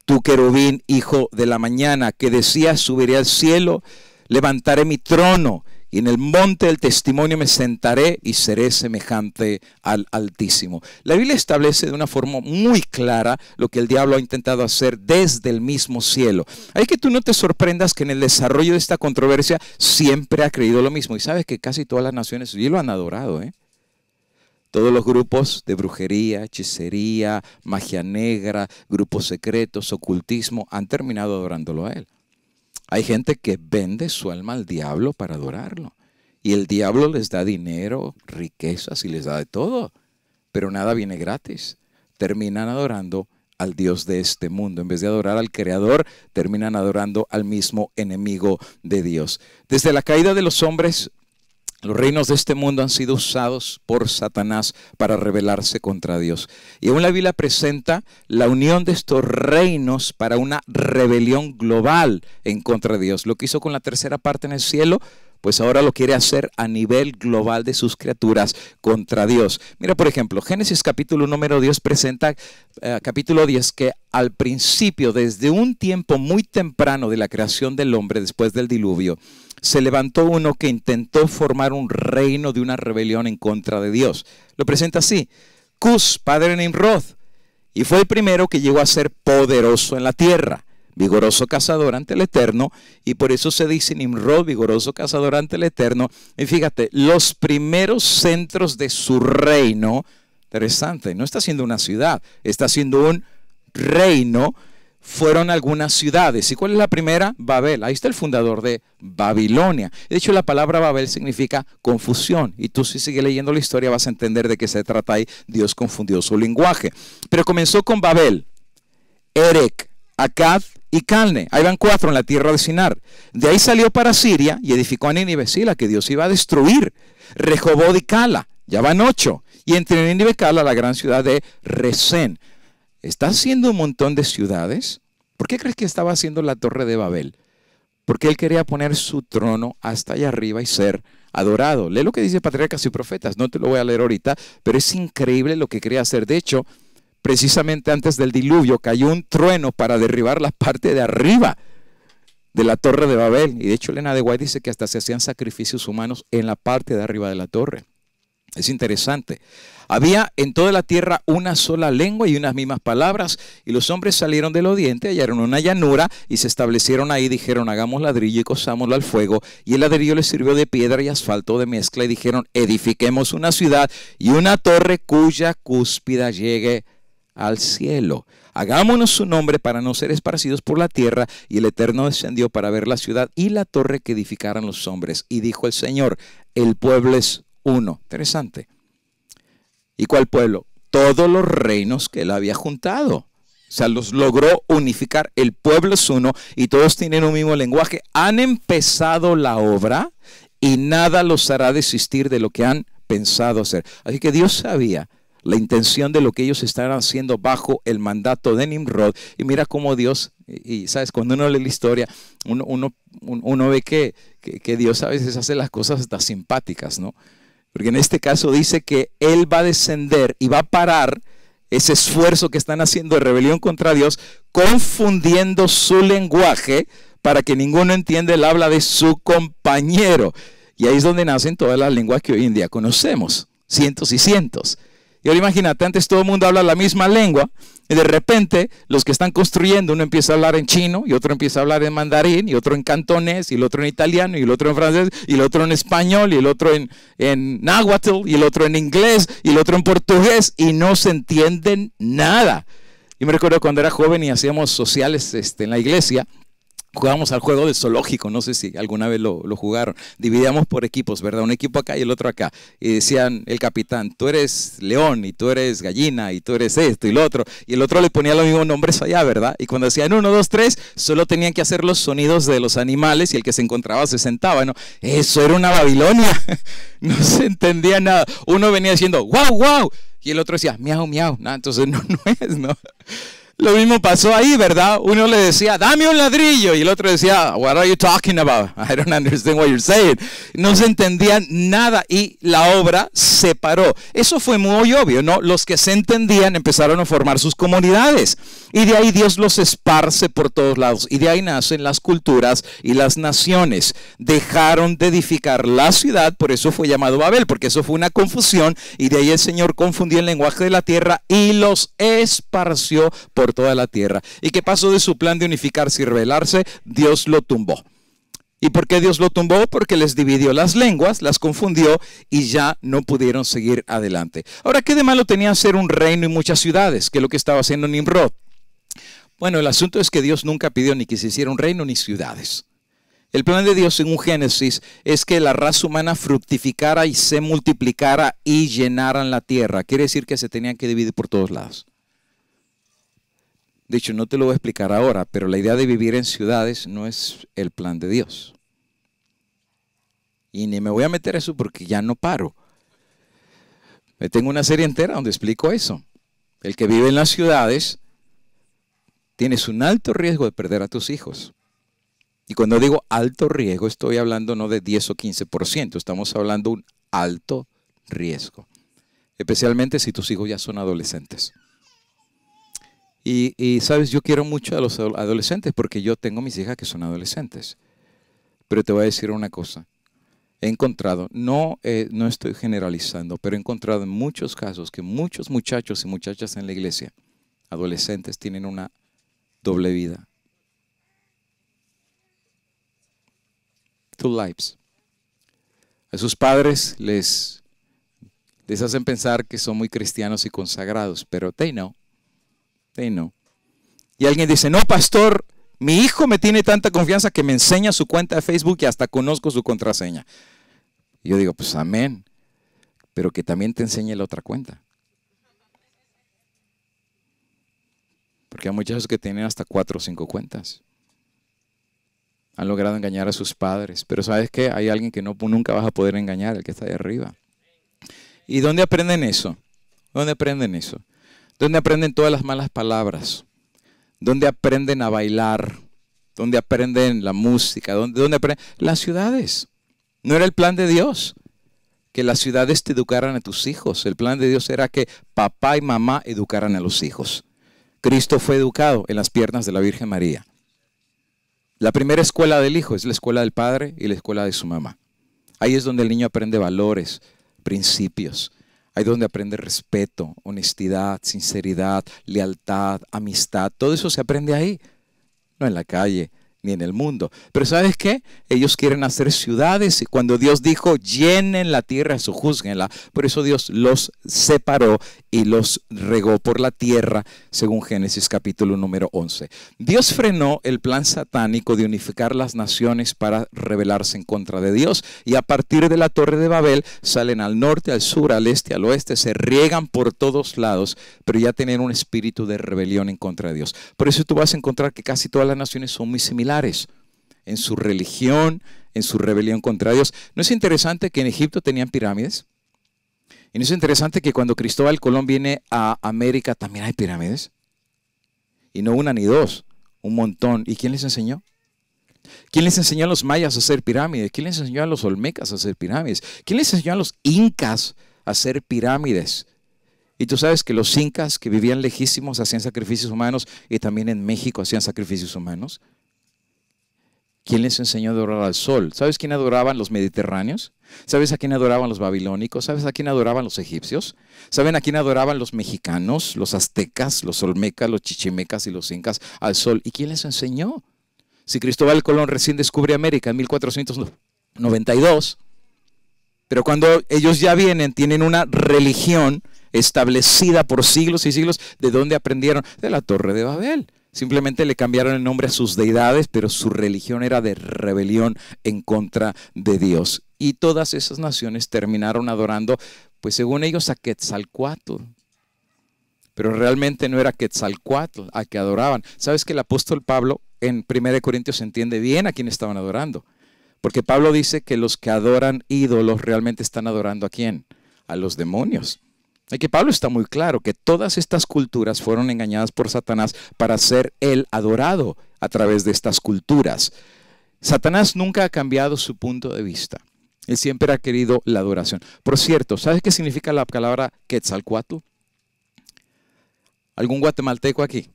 Tú querubín, hijo de la mañana, que decías, subiré al cielo, levantaré mi trono, y en el monte del testimonio me sentaré y seré semejante al Altísimo. La Biblia establece de una forma muy clara lo que el diablo ha intentado hacer desde el mismo cielo. Hay que tú no te sorprendas que en el desarrollo de esta controversia siempre ha creído lo mismo. Y sabes que casi todas las naciones sí lo han adorado, ¿eh? Todos los grupos de brujería, hechicería, magia negra, grupos secretos, ocultismo, han terminado adorándolo a él. Hay gente que vende su alma al diablo para adorarlo. Y el diablo les da dinero, riquezas y les da de todo. Pero nada viene gratis. Terminan adorando al Dios de este mundo. En vez de adorar al Creador, terminan adorando al mismo enemigo de Dios. Desde la caída de los hombres, los reinos de este mundo han sido usados por Satanás para rebelarse contra Dios. Y aún la Biblia presenta la unión de estos reinos para una rebelión global en contra de Dios. Lo que hizo con la tercera parte en el cielo, pues ahora lo quiere hacer a nivel global de sus criaturas contra Dios. Mira, por ejemplo, Génesis capítulo número 10 presenta, capítulo 10, que al principio, desde un tiempo muy temprano de la creación del hombre, después del diluvio, se levantó uno que intentó formar un reino de una rebelión en contra de Dios. Lo presenta así: Cus, padre de Nimrod, y fue el primero que llegó a ser poderoso en la tierra, vigoroso cazador ante el Eterno, y por eso se dice Nimrod, vigoroso cazador ante el Eterno. Y fíjate, los primeros centros de su reino, interesante, no está siendo una ciudad, está siendo un reino, fueron algunas ciudades. ¿Y cuál es la primera? Babel. Ahí está el fundador de Babilonia. De hecho, la palabra Babel significa confusión. Y tú, si sigues leyendo la historia, vas a entender de qué se trata ahí. Dios confundió su lenguaje. Pero comenzó con Babel, Erec, Akkad y Calne. Ahí van 4 en la tierra de Sinar. De ahí salió para Siria y edificó a Nínive, sí, la que Dios iba a destruir. Rehoboth y Cala. Ya van 8. Y entre Nínive y Cala, la gran ciudad de Resén. ¿Está haciendo un montón de ciudades? ¿Por qué crees que estaba haciendo la torre de Babel? Porque él quería poner su trono hasta allá arriba y ser adorado. Lee lo que dice Patriarcas y Profetas. No te lo voy a leer ahorita, pero es increíble lo que quería hacer. De hecho, precisamente antes del diluvio cayó un trueno para derribar la parte de arriba de la torre de Babel. Y de hecho, Elena de White dice que hasta se hacían sacrificios humanos en la parte de arriba de la torre. Es interesante. Había en toda la tierra una sola lengua y unas mismas palabras, y los hombres salieron del oriente, hallaron una llanura y se establecieron ahí. Dijeron: hagamos ladrillo y cosámoslo al fuego, y el ladrillo les sirvió de piedra y asfalto de mezcla, y dijeron: edifiquemos una ciudad y una torre cuya cúspide llegue al cielo. Hagámonos su nombre para no ser esparcidos por la tierra. Y el Eterno descendió para ver la ciudad y la torre que edificaran los hombres. Y dijo el Señor: el pueblo es uno. Interesante. ¿Y cuál pueblo? Todos los reinos que él había juntado. O sea, los logró unificar. El pueblo es uno y todos tienen un mismo lenguaje. Han empezado la obra y nada los hará desistir de lo que han pensado hacer. Así que Dios sabía la intención de lo que ellos estaban haciendo bajo el mandato de Nimrod. Y mira cómo Dios, y sabes, cuando uno lee la historia, uno ve que Dios a veces hace las cosas hasta simpáticas, ¿no? Porque en este caso dice que Él va a descender y va a parar ese esfuerzo que están haciendo de rebelión contra Dios, confundiendo su lenguaje para que ninguno entienda el habla de su compañero. Y ahí es donde nacen todas las lenguas que hoy en día conocemos, cientos y cientos. Y ahora imagínate, antes todo el mundo habla la misma lengua, y de repente los que están construyendo, uno empieza a hablar en chino, y otro empieza a hablar en mandarín, y otro en cantonés, y el otro en italiano, y el otro en francés, y el otro en español, y el otro en náhuatl, y el otro en inglés, y el otro en portugués, y no se entienden nada. Yo me recuerdo cuando era joven y hacíamos sociales en la iglesia, jugábamos al juego del zoológico, no sé si alguna vez lo jugaron. Dividíamos por equipos, ¿verdad? Un equipo acá y el otro acá. Y decían el capitán, tú eres león y tú eres gallina y tú eres esto y lo otro. Y el otro le ponía los mismos nombres allá, ¿verdad? Y cuando decían 1, 2, 3, solo tenían que hacer los sonidos de los animales y el que se encontraba se sentaba, ¿no? Eso era una Babilonia. No se entendía nada. Uno venía diciendo, wow, wow. Y el otro decía, miau, miau. No, entonces no es, ¿no? Lo mismo pasó ahí, ¿verdad? Uno le decía, dame un ladrillo. Y el otro decía, what are you talking about? I don't understand what you're saying. No se entendía nada y la obra se paró. Eso fue muy obvio, ¿no? Los que se entendían empezaron a formar sus comunidades. Y de ahí Dios los esparce por todos lados. Y de ahí nacen las culturas y las naciones. Dejaron de edificar la ciudad, por eso fue llamado Babel, porque eso fue una confusión. Y de ahí el Señor confundió el lenguaje de la tierra y los esparció por toda la tierra. ¿Y qué pasó de su plan de unificarse y rebelarse? Dios lo tumbó. ¿Y por qué Dios lo tumbó? Porque les dividió las lenguas, las confundió y ya no pudieron seguir adelante. Ahora, ¿qué de malo tenía ser un reino y muchas ciudades? Que es lo que estaba haciendo Nimrod. Bueno, el asunto es que Dios nunca pidió ni que se hiciera un reino ni ciudades. El plan de Dios en un Génesis es que la raza humana fructificara y se multiplicara y llenaran la tierra. Quiere decir que se tenían que dividir por todos lados. De hecho, no te lo voy a explicar ahora, pero la idea de vivir en ciudades no es el plan de Dios. Y ni me voy a meter eso porque ya no paro. Tengo una serie entera donde explico eso. El que vive en las ciudades tienes un alto riesgo de perder a tus hijos. Y cuando digo alto riesgo, estoy hablando no de 10 o 15%, estamos hablando de un alto riesgo. Especialmente si tus hijos ya son adolescentes. Y sabes, yo quiero mucho a los adolescentes porque yo tengo mis hijas que son adolescentes. Pero te voy a decir una cosa. He encontrado, no estoy generalizando, pero he encontrado en muchos casos que muchos muchachos y muchachas en la iglesia, adolescentes, tienen una doble vida. Two lives. A sus padres les hacen pensar que son muy cristianos y consagrados, pero they know. Y alguien dice, no, pastor, mi hijo me tiene tanta confianza que me enseña su cuenta de Facebook y hasta conozco su contraseña. Y yo digo, pues amén, pero que también te enseñe la otra cuenta. Porque hay muchachos que tienen hasta 4 o 5 cuentas. Han logrado engañar a sus padres, pero ¿sabes qué? Hay alguien que nunca vas a poder engañar, el que está ahí arriba. ¿Y dónde aprenden eso? ¿Dónde aprenden eso? ¿Dónde aprenden todas las malas palabras? ¿Dónde aprenden a bailar? ¿Dónde aprenden la música? ¿Dónde aprenden? Las ciudades. No era el plan de Dios que las ciudades te educaran a tus hijos. El plan de Dios era que papá y mamá educaran a los hijos. Cristo fue educado en las piernas de la Virgen María. La primera escuela del hijo es la escuela del padre y la escuela de su mamá. Ahí es donde el niño aprende valores, principios. Ahí es donde aprende respeto, honestidad, sinceridad, lealtad, amistad. Todo eso se aprende ahí, no en la calle ni en el mundo. Pero ¿sabes qué? Ellos quieren hacer ciudades y cuando Dios dijo, llenen la tierra, sojúzguenla, por eso Dios los separó y los regó por la tierra, según Génesis capítulo número 11. Dios frenó el plan satánico de unificar las naciones para rebelarse en contra de Dios. Y a partir de la Torre de Babel salen al norte, al sur, al este, al oeste, se riegan por todos lados, pero ya tienen un espíritu de rebelión en contra de Dios. Por eso tú vas a encontrar que casi todas las naciones son muy similares en su religión, en su rebelión contra Dios. ¿No es interesante que en Egipto tenían pirámides? ¿Y no es interesante que cuando Cristóbal Colón viene a América también hay pirámides? Y no una ni dos, un montón. ¿Y quién les enseñó? ¿Quién les enseñó a los mayas a hacer pirámides? ¿Quién les enseñó a los olmecas a hacer pirámides? ¿Quién les enseñó a los incas a hacer pirámides? Y tú sabes que los incas que vivían lejísimos hacían sacrificios humanos y también en México hacían sacrificios humanos. ¿Quién les enseñó a adorar al sol? ¿Sabes quién adoraban los mediterráneos? ¿Sabes a quién adoraban los babilónicos? ¿Sabes a quién adoraban los egipcios? ¿Saben a quién adoraban los mexicanos, los aztecas, los olmecas, los chichimecas y los incas? Al sol. ¿Y quién les enseñó? Si Cristóbal Colón recién descubre América en 1492, pero cuando ellos ya vienen, tienen una religión establecida por siglos y siglos. ¿De dónde aprendieron? De la Torre de Babel. Simplemente le cambiaron el nombre a sus deidades, pero su religión era de rebelión en contra de Dios. Y todas esas naciones terminaron adorando, pues según ellos, a Quetzalcóatl. Pero realmente no era Quetzalcóatl a que adoraban. ¿Sabes que el apóstol Pablo en 1 Corintios entiende bien a quién estaban adorando? Porque Pablo dice que los que adoran ídolos realmente están adorando ¿a quién? A los demonios. Y que Pablo está muy claro que todas estas culturas fueron engañadas por Satanás para ser él adorado a través de estas culturas. Satanás nunca ha cambiado su punto de vista. Él siempre ha querido la adoración. Por cierto, ¿sabes qué significa la palabra Quetzalcóatl? ¿Algún guatemalteco aquí?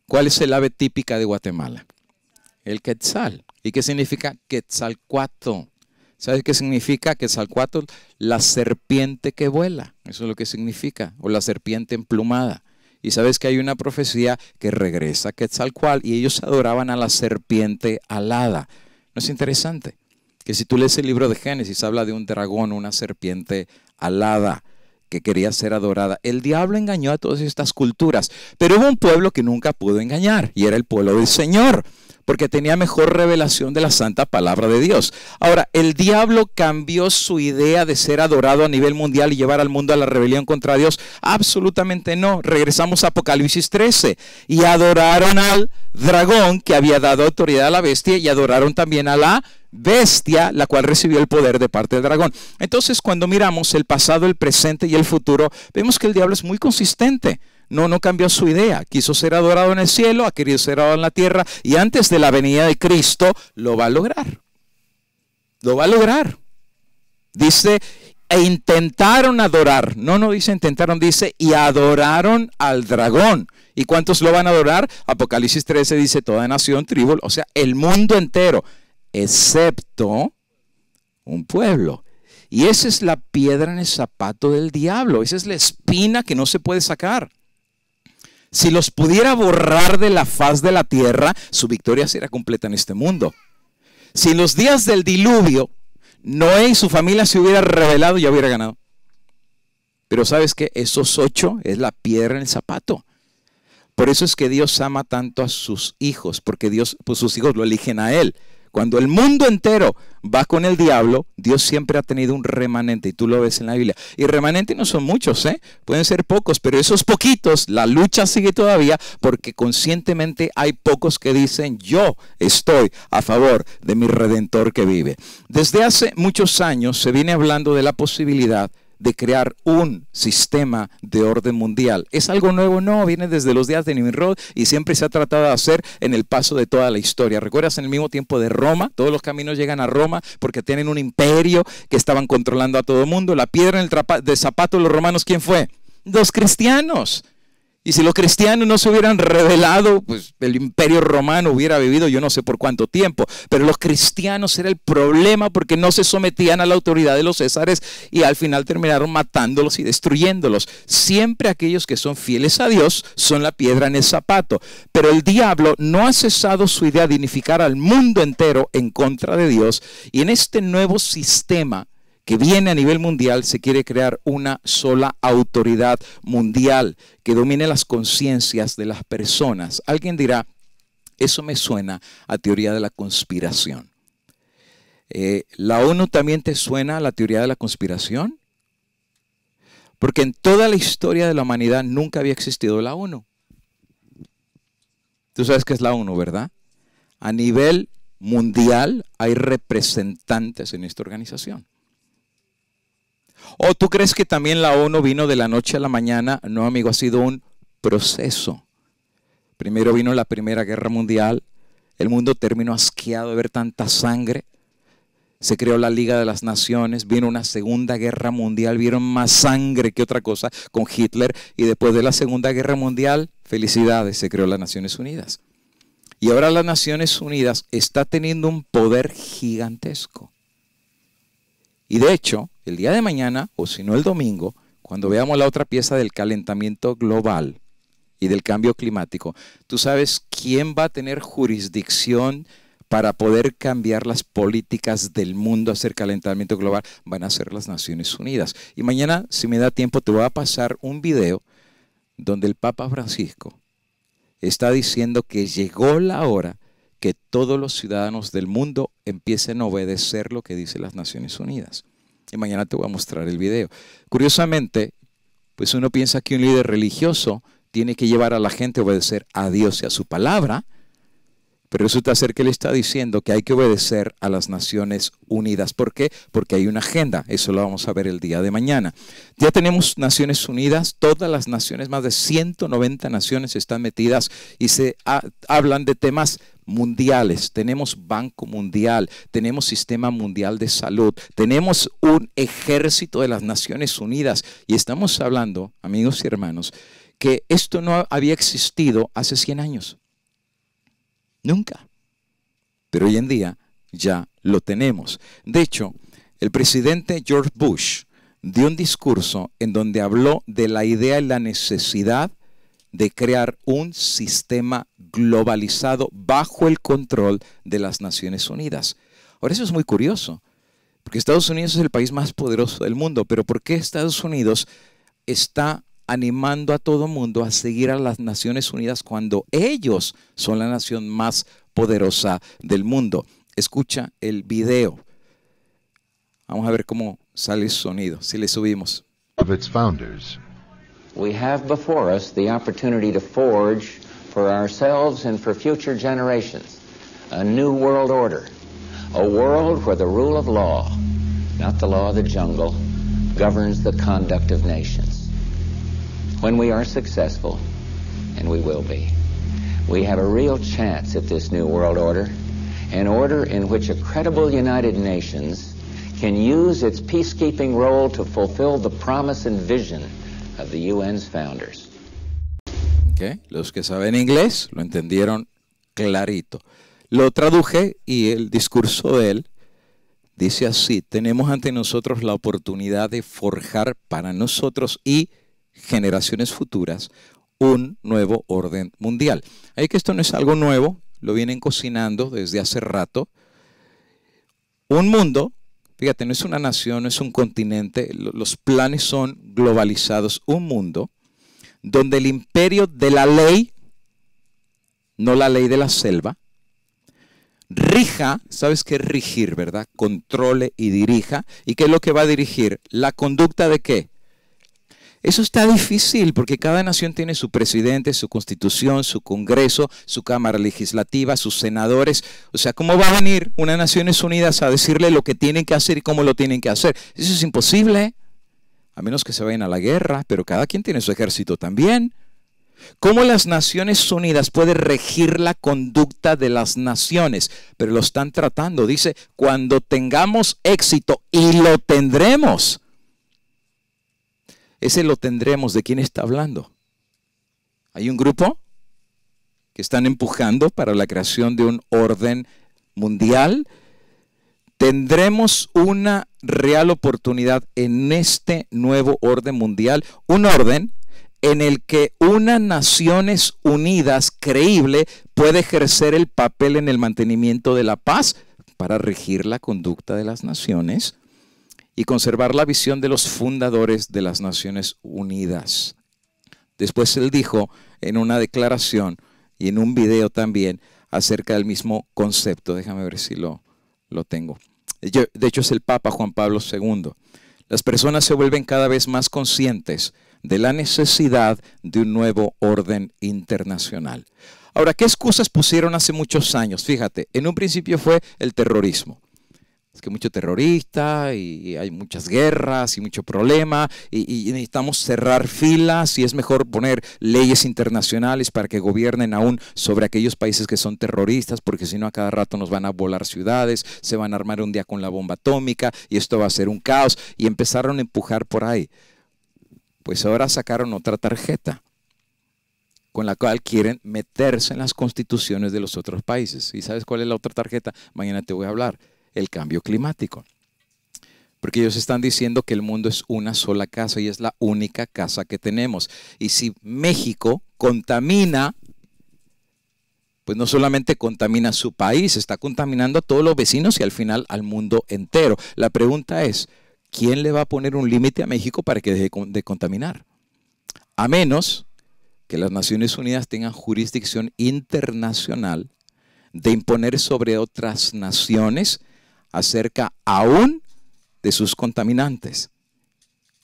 ¿Cuál es el ave típica de Guatemala? El quetzal. ¿Y qué significa Quetzalcóatl? ¿Sabes qué significa Quetzalcóatl? La serpiente que vuela. Eso es lo que significa. O la serpiente emplumada. Y sabes que hay una profecía que regresa a Quetzalcóatl y ellos adoraban a la serpiente alada. ¿No es interesante? Que si tú lees el libro de Génesis, habla de un dragón, una serpiente alada que quería ser adorada. El diablo engañó a todas estas culturas, pero hubo un pueblo que nunca pudo engañar y era el pueblo del Señor, porque tenía mejor revelación de la santa palabra de Dios. Ahora, ¿el diablo cambió su idea de ser adorado a nivel mundial y llevar al mundo a la rebelión contra Dios? Absolutamente no. Regresamos a Apocalipsis 13 y adoraron al dragón que había dado autoridad a la bestia y adoraron también a la bestia, la cual recibió el poder de parte del dragón. Entonces, cuando miramos el pasado, el presente y el futuro, vemos que el diablo es muy consistente. No cambió su idea. Quiso ser adorado en el cielo, ha querido ser adorado en la tierra y antes de la venida de Cristo lo va a lograr. Lo va a lograr. Dice, e intentaron adorar. No dice intentaron, dice, y adoraron al dragón. ¿Y cuántos lo van a adorar? Apocalipsis 13 dice, toda nación, tribu, o sea, el mundo entero, excepto un pueblo. Y esa es la piedra en el zapato del diablo. Esa es la espina que no se puede sacar. Si los pudiera borrar de la faz de la tierra, su victoria será completa en este mundo. Si en los días del diluvio, Noé y su familia se hubieran rebelado, ya hubiera ganado. Pero ¿sabes qué? Esos 8 es la piedra en el zapato. Por eso es que Dios ama tanto a sus hijos, porque Dios, pues sus hijos lo eligen a Él. Cuando el mundo entero va con el diablo, Dios siempre ha tenido un remanente y tú lo ves en la Biblia. Y remanente no son muchos, pueden ser pocos, pero esos poquitos, la lucha sigue todavía porque conscientemente hay pocos que dicen yo estoy a favor de mi Redentor que vive. Desde hace muchos años se viene hablando de la posibilidad de crear un sistema de orden mundial. ¿Es algo nuevo? No, viene desde los días de Nimrod y siempre se ha tratado de hacer en el paso de toda la historia. ¿Recuerdas en el mismo tiempo de Roma? Todos los caminos llegan a Roma porque tienen un imperio que estaban controlando a todo el mundo. La piedra en el zapato de los romanos, ¿quién fue? Los cristianos. Y si los cristianos no se hubieran rebelado, pues el imperio romano hubiera vivido yo no sé por cuánto tiempo. Pero los cristianos era el problema porque no se sometían a la autoridad de los césares y al final terminaron matándolos y destruyéndolos. Siempre aquellos que son fieles a Dios son la piedra en el zapato. Pero el diablo no ha cesado su idea de unificar al mundo entero en contra de Dios. Y en este nuevo sistema que viene a nivel mundial, se quiere crear una sola autoridad mundial que domine las conciencias de las personas. Alguien dirá, eso me suena a teoría de la conspiración. ¿La ONU también te suena a la teoría de la conspiración? Porque en toda la historia de la humanidad nunca había existido la ONU. Tú sabes qué es la ONU, ¿verdad? A nivel mundial hay representantes en esta organización. ¿O tú crees que también la ONU vino de la noche a la mañana? No, amigo, ha sido un proceso. Primero vino la Primera Guerra Mundial. El mundo terminó asqueado de ver tanta sangre. Se creó la Liga de las Naciones. Vino una Segunda Guerra Mundial. Vieron más sangre que otra cosa con Hitler. Y después de la Segunda Guerra Mundial, felicidades, se creó las Naciones Unidas. Y ahora las Naciones Unidas está teniendo un poder gigantesco. Y de hecho, el día de mañana, o si no el domingo, cuando veamos la otra pieza del calentamiento global y del cambio climático, ¿tú sabes quién va a tener jurisdicción para poder cambiar las políticas del mundo, hacer calentamiento global? Van a ser las Naciones Unidas. Y mañana, si me da tiempo, te voy a pasar un video donde el Papa Francisco está diciendo que llegó la hora que todos los ciudadanos del mundo empiecen a obedecer lo que dice las Naciones Unidas. Y mañana te voy a mostrar el video. Curiosamente, pues uno piensa que un líder religioso tiene que llevar a la gente a obedecer a Dios y a su palabra, pero resulta ser que él está diciendo que hay que obedecer a las Naciones Unidas. ¿Por qué? Porque hay una agenda. Eso lo vamos a ver el día de mañana. Ya tenemos Naciones Unidas. Todas las naciones, más de 190 naciones están metidas y se hablan de temas mundiales. Tenemos Banco Mundial, tenemos Sistema Mundial de Salud, tenemos un ejército de las Naciones Unidas. Y estamos hablando, amigos y hermanos, que esto no había existido hace 100 años. Nunca. Pero hoy en día ya lo tenemos. De hecho, el presidente George Bush dio un discurso en donde habló de la idea y la necesidad de crear un sistema globalizado bajo el control de las Naciones Unidas. Ahora, eso es muy curioso, porque Estados Unidos es el país más poderoso del mundo, pero ¿por qué Estados Unidos está animando a todo mundo a seguir a las Naciones Unidas cuando ellos son la nación más poderosa del mundo? Escucha el video. Vamos a ver cómo sale el sonido, si le subimos. Of its founders. We have before us the opportunity to forge for ourselves and for future generations a new world order, a world where the rule of law, not the law of the jungle, governs the conduct of nations. When we are successful, and we will be, we have a real chance at this new world order, an order in which a credible United Nations can use its peacekeeping role to fulfill the promise and vision of the UN's founders. Okay. Los que saben inglés lo entendieron clarito. Lo traduje y el discurso de él dice así: tenemos ante nosotros la oportunidad de forjar para nosotros y generaciones futuras un nuevo orden mundial. Hay que esto no es algo nuevo, lo vienen cocinando desde hace rato. Un mundo, fíjate, no es una nación, no es un continente, los planes son globalizados. Un mundo donde el imperio de la ley, no la ley de la selva, rija, ¿sabes qué es rigir, verdad? Controle y dirija. ¿Y qué es lo que va a dirigir? ¿La conducta de qué? Eso está difícil porque cada nación tiene su presidente, su constitución, su congreso, su cámara legislativa, sus senadores. O sea, ¿cómo va a venir unas Naciones Unidas a decirle lo que tienen que hacer y cómo lo tienen que hacer? Eso es imposible, a menos que se vayan a la guerra, pero cada quien tiene su ejército también. ¿Cómo las Naciones Unidas pueden regir la conducta de las naciones? Pero lo están tratando. Dice, cuando tengamos éxito, y lo tendremos. Ese lo tendremos. ¿De quién está hablando? Hay un grupo que están empujando para la creación de un orden mundial. Tendremos una real oportunidad en este nuevo orden mundial. Un orden en el que una Naciones Unidas creíble puede ejercer el papel en el mantenimiento de la paz para regir la conducta de las naciones y conservar la visión de los fundadores de las Naciones Unidas. Después él dijo en una declaración y en un video también acerca del mismo concepto. Déjame ver si lo tengo. De hecho es el Papa Juan Pablo II. Las personas se vuelven cada vez más conscientes de la necesidad de un nuevo orden internacional. Ahora, ¿qué excusas pusieron hace muchos años? Fíjate, en un principio fue el terrorismo. Es que mucho terrorista y hay muchas guerras y mucho problema y necesitamos cerrar filas y es mejor poner leyes internacionales para que gobiernen aún sobre aquellos países que son terroristas, porque si no a cada rato nos van a volar ciudades, se van a armar un día con la bomba atómica y esto va a ser un caos, y empezaron a empujar por ahí. Pues ahora sacaron otra tarjeta. con la cual quieren meterse en las constituciones de los otros países. ¿Y sabes cuál es la otra tarjeta? Mañana te voy a hablar. El cambio climático. Porque ellos están diciendo que el mundo es una sola casa y es la única casa que tenemos. Y si México contamina, pues no solamente contamina su país, está contaminando a todos los vecinos y al final al mundo entero. La pregunta es, ¿quién le va a poner un límite a México para que deje de contaminar? A menos que las Naciones Unidas tengan jurisdicción internacional de imponer sobre otras naciones acerca aún de sus contaminantes,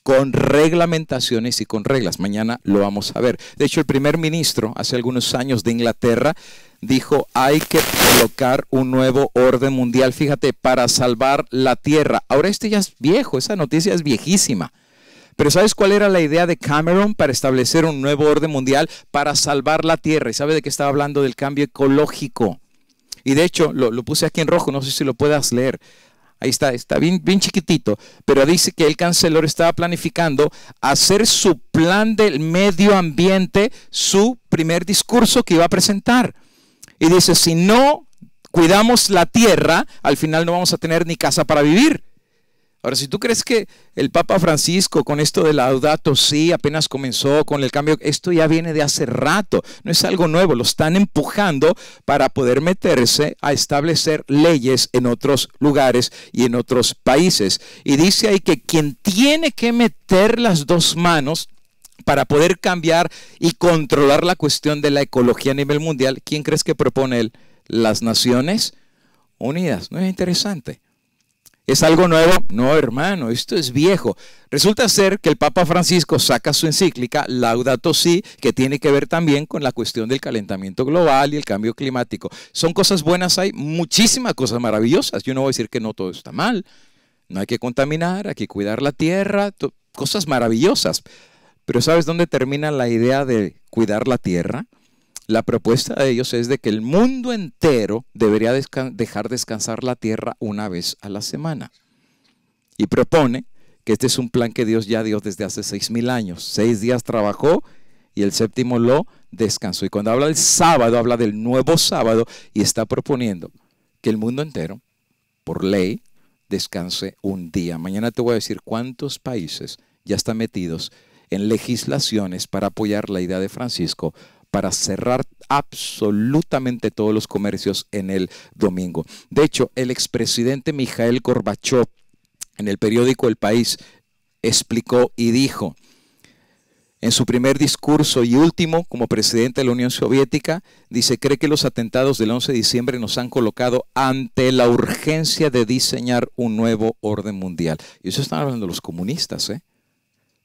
con reglamentaciones y con reglas. Mañana lo vamos a ver. De hecho, el primer ministro hace algunos años de Inglaterra dijo, hay que colocar un nuevo orden mundial, fíjate, para salvar la tierra. Ahora este ya es viejo, esa noticia es viejísima. Pero ¿sabes cuál era la idea de Cameron para establecer un nuevo orden mundial para salvar la tierra? ¿Y sabe de qué estaba hablando? Del cambio ecológico. Y de hecho, lo puse aquí en rojo, no sé si lo puedas leer. Ahí está bien chiquitito, pero dice que el canciller estaba planificando hacer su plan del medio ambiente, su primer discurso que iba a presentar. Y dice, si no cuidamos la tierra, al final no vamos a tener ni casa para vivir. Ahora, si tú crees que el Papa Francisco con esto de Laudato Si apenas comenzó con el cambio, esto ya viene de hace rato, no es algo nuevo, lo están empujando para poder meterse a establecer leyes en otros lugares y en otros países. Y dice ahí que quien tiene que meter las dos manos para poder cambiar y controlar la cuestión de la ecología a nivel mundial, ¿quién crees que propone él? Las Naciones Unidas. ¿No es interesante? ¿Es algo nuevo? No, hermano, esto es viejo. Resulta ser que el Papa Francisco saca su encíclica Laudato Si, que tiene que ver también con la cuestión del calentamiento global y el cambio climático. ¿Son cosas buenas? Hay muchísimas cosas maravillosas. Yo no voy a decir que no todo está mal. No hay que contaminar, hay que cuidar la tierra, cosas maravillosas. Pero ¿sabes dónde termina la idea de cuidar la tierra? La propuesta de ellos es de que el mundo entero debería dejar descansar la tierra una vez a la semana. Y propone que este es un plan que Dios ya dio desde hace 6,000 años. 6 días trabajó y el séptimo lo descansó. Y cuando habla del sábado, habla del nuevo sábado y está proponiendo que el mundo entero, por ley, descanse un día. Mañana te voy a decir cuántos países ya están metidos en legislaciones para apoyar la idea de Francisco para cerrar absolutamente todos los comercios en el domingo. De hecho, el expresidente Mikhail Gorbachev en el periódico El País explicó y dijo, en su primer discurso y último como presidente de la Unión Soviética, dice, cree que los atentados del 11 de diciembre nos han colocado ante la urgencia de diseñar un nuevo orden mundial. Y eso están hablando los comunistas, ¿eh?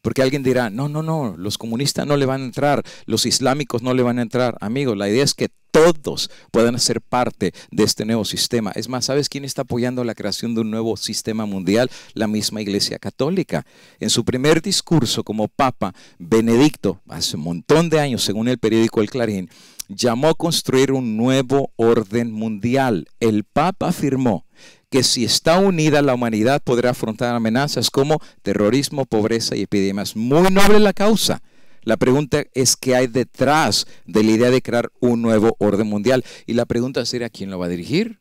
Porque alguien dirá, no, los comunistas no le van a entrar, los islámicos no le van a entrar. Amigos, la idea es que todos puedan ser parte de este nuevo sistema. Es más, ¿sabes quién está apoyando la creación de un nuevo sistema mundial? La misma Iglesia Católica. En su primer discurso como Papa, Benedicto, hace un montón de años, según el periódico El Clarín, llamó a construir un nuevo orden mundial. El Papa afirmó que si está unida la humanidad podrá afrontar amenazas como terrorismo, pobreza y epidemias. Muy noble la causa. La pregunta es qué hay detrás de la idea de crear un nuevo orden mundial. Y la pregunta sería, ¿quién lo va a dirigir?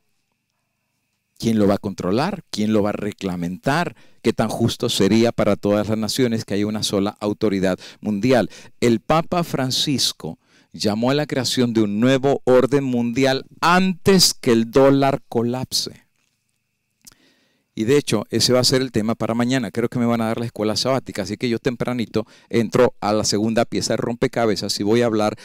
¿Quién lo va a controlar? ¿Quién lo va a reglamentar? ¿Qué tan justo sería para todas las naciones que haya una sola autoridad mundial? El Papa Francisco llamó a la creación de un nuevo orden mundial antes que el dólar colapse. Y de hecho, ese va a ser el tema para mañana. Creo que me van a dar la escuela sabática, así que yo tempranito entro a la segunda pieza de rompecabezas y voy a hablar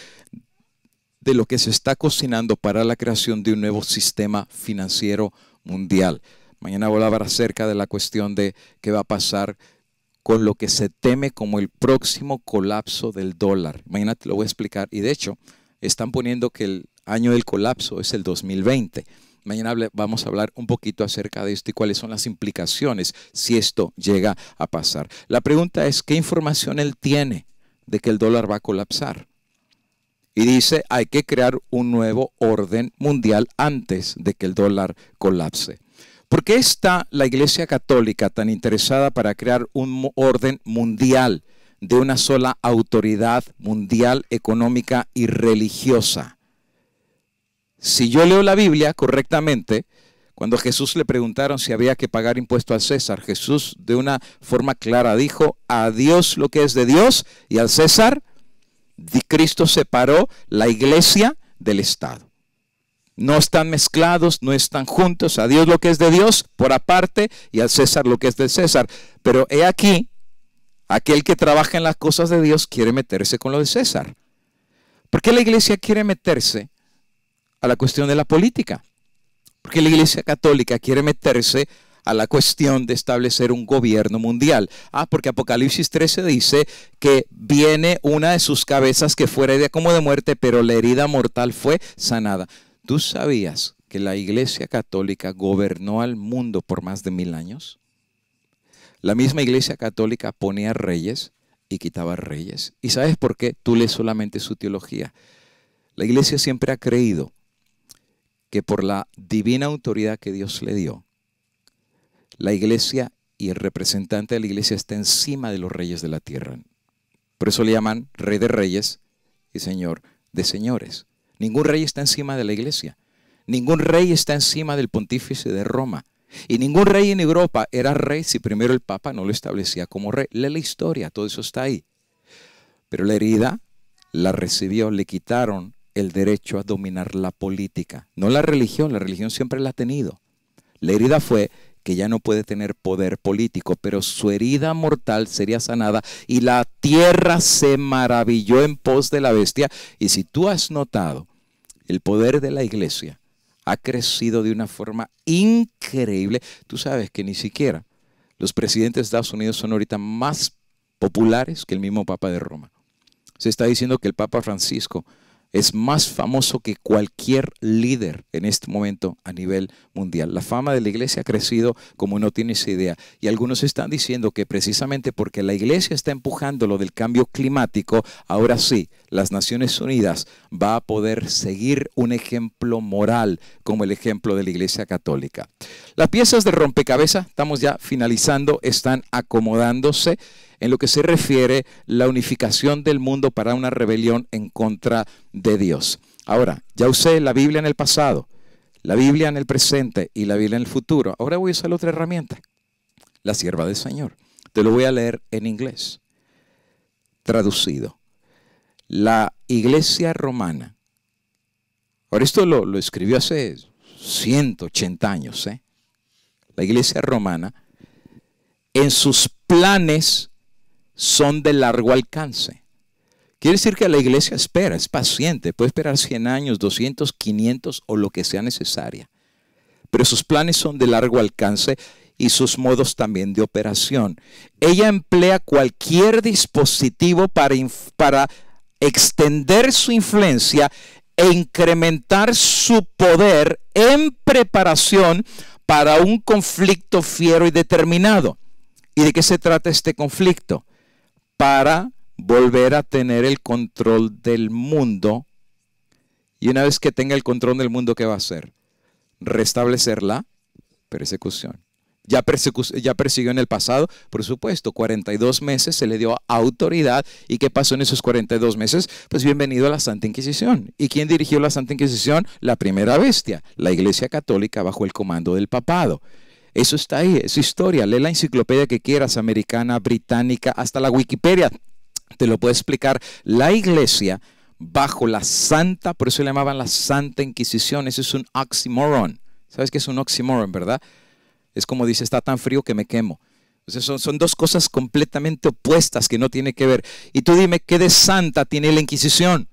de lo que se está cocinando para la creación de un nuevo sistema financiero mundial. Mañana voy a hablar acerca de la cuestión de qué va a pasar con lo que se teme como el próximo colapso del dólar. Mañana te lo voy a explicar. Y de hecho, están poniendo que el año del colapso es el 2020. Mañana vamos a hablar un poquito acerca de esto y cuáles son las implicaciones si esto llega a pasar. La pregunta es, ¿qué información él tiene de que el dólar va a colapsar? Y dice, hay que crear un nuevo orden mundial antes de que el dólar colapse. ¿Por qué está la Iglesia Católica tan interesada para crear un orden mundial de una sola autoridad mundial, económica y religiosa. Si yo leo la Biblia correctamente, cuando a Jesús le preguntaron si había que pagar impuesto al César, Jesús de una forma clara dijo: a Dios lo que es de Dios y al César. Cristo separó la iglesia del Estado. No están mezclados, no están juntos. A Dios lo que es de Dios por aparte y al César lo que es del César. Pero he aquí, aquel que trabaja en las cosas de Dios quiere meterse con lo de César. ¿Por qué la iglesia quiere meterse a la cuestión de la política? Porque la iglesia católica quiere meterse a la cuestión de establecer un gobierno mundial. Porque Apocalipsis 13 dice que viene una de sus cabezas que fuera herida como de muerte, pero la herida mortal fue sanada. ¿Tú sabías que la iglesia católica gobernó al mundo por más de 1000 años? La misma iglesia católica ponía reyes y quitaba reyes. ¿Y sabes por qué? Tú lees solamente su teología. La iglesia siempre ha creído que por la divina autoridad que Dios le dio, la iglesia y el representante de la iglesia está encima de los reyes de la tierra. Por eso le llaman Rey de Reyes y Señor de Señores. Ningún rey está encima de la iglesia. Ningún rey está encima del pontífice de Roma. Y ningún rey en Europa era rey si primero el Papa no lo establecía como rey. Lee la historia, todo eso está ahí. Pero la herida la recibió, le quitaron el derecho a dominar la política. No la religión siempre la ha tenido. La herida fue que ya no puede tener poder político, pero su herida mortal sería sanada y la tierra se maravilló en pos de la bestia. Y si tú has notado, el poder de la iglesia ha crecido de una forma increíble. Tú sabes que ni siquiera los presidentes de Estados Unidos son ahorita más populares que el mismo Papa de Roma. Se está diciendo que el Papa Francisco es más famoso que cualquier líder en este momento a nivel mundial. La fama de la iglesia ha crecido como no tienes idea. Y algunos están diciendo que precisamente porque la iglesia está empujando lo del cambio climático, ahora sí, las Naciones Unidas va a poder seguir un ejemplo moral como el ejemplo de la iglesia católica. Las piezas de rompecabezas, estamos ya finalizando, están acomodándose en lo que se refiere la unificación del mundo para una rebelión en contra de Dios. Ahora, ya usé la Biblia en el pasado, la Biblia en el presente y la Biblia en el futuro. Ahora voy a usar otra herramienta, la sierva del Señor. Te lo voy a leer en inglés, traducido. La iglesia romana, ahora esto lo escribió hace 180 años, La iglesia romana, en sus planes son de largo alcance. Quiere decir que la iglesia espera, es paciente, puede esperar 100 años, 200, 500 o lo que sea necesaria. Pero sus planes son de largo alcance y sus modos también de operación. Ella emplea cualquier dispositivo para extender su influencia e incrementar su poder en preparación para un conflicto fiero y determinado. ¿Y de qué se trata este conflicto? Para volver a tener el control del mundo. Y una vez que tenga el control del mundo, ¿qué va a hacer? Restablecer la persecución. Ya persiguió en el pasado, por supuesto, 42 meses se le dio autoridad. ¿Y qué pasó en esos 42 meses? Pues bienvenido a la Santa Inquisición. ¿Y quién dirigió la Santa Inquisición? La primera bestia, la Iglesia Católica bajo el comando del papado. Eso está ahí, es historia. Lee la enciclopedia que quieras, americana, británica, hasta la Wikipedia te lo puede explicar. La iglesia bajo la santa, por eso le llamaban la Santa Inquisición. Eso es un oxímoron. ¿Sabes qué es un oxímoron, verdad? Es como dice, está tan frío que me quemo. Entonces son dos cosas completamente opuestas que no tienen que ver. Y tú dime, ¿qué de santa tiene la Inquisición?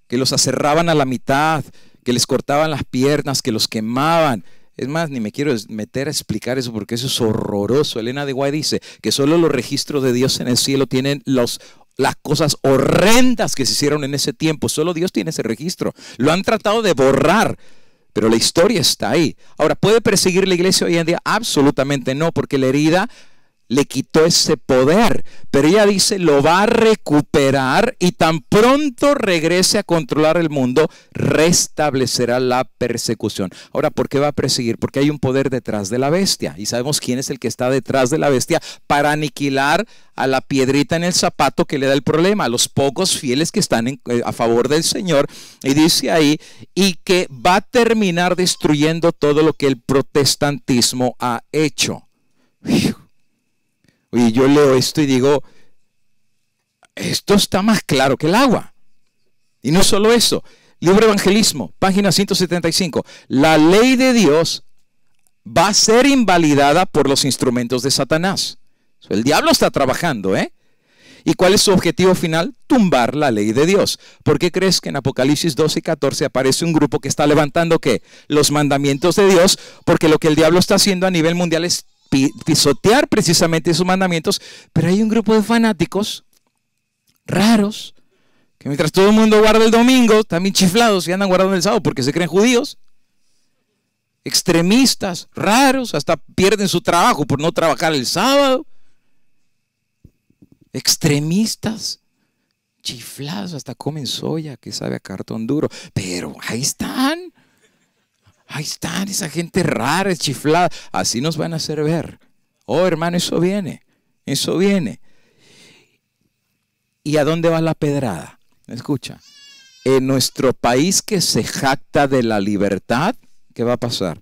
Que los aserraban a la mitad, que les cortaban las piernas, que los quemaban. Es más, ni me quiero meter a explicar eso porque eso es horroroso. Elena de White dice que solo los registros de Dios en el cielo tienen las cosas horrendas que se hicieron en ese tiempo. Solo Dios tiene ese registro. Lo han tratado de borrar, pero la historia está ahí. Ahora, ¿puede perseguir la iglesia hoy en día? Absolutamente no, porque la herida le quitó ese poder, pero ella dice lo va a recuperar y tan pronto regrese a controlar el mundo, restablecerá la persecución. Ahora, ¿por qué va a perseguir? Porque hay un poder detrás de la bestia y sabemos quién es el que está detrás de la bestia para aniquilar a la piedrita en el zapato que le da el problema, a los pocos fieles que están a favor del Señor. Y dice ahí, y que va a terminar destruyendo todo lo que el protestantismo ha hecho. Oye, yo leo esto y digo, esto está más claro que el agua. Y no solo eso, libro Evangelismo, página 175. La ley de Dios va a ser invalidada por los instrumentos de Satanás. El diablo está trabajando, ¿eh? ¿Y cuál es su objetivo final? Tumbar la ley de Dios. ¿Por qué crees que en Apocalipsis 12 y 14 aparece un grupo que está levantando qué? Los mandamientos de Dios, porque lo que el diablo está haciendo a nivel mundial es pisotear precisamente esos mandamientos, pero hay un grupo de fanáticos raros que mientras todo el mundo guarda el domingo, también chiflados y andan guardando el sábado porque se creen judíos. Extremistas, raros, hasta pierden su trabajo por no trabajar el sábado. Extremistas, chiflados, hasta comen soya que sabe a cartón duro, pero ahí están esa gente rara, chiflada, así nos van a hacer ver. Oh, hermano, eso viene. ¿Y a dónde va la pedrada? Escucha, en nuestro país que se jacta de la libertad, ¿qué va a pasar?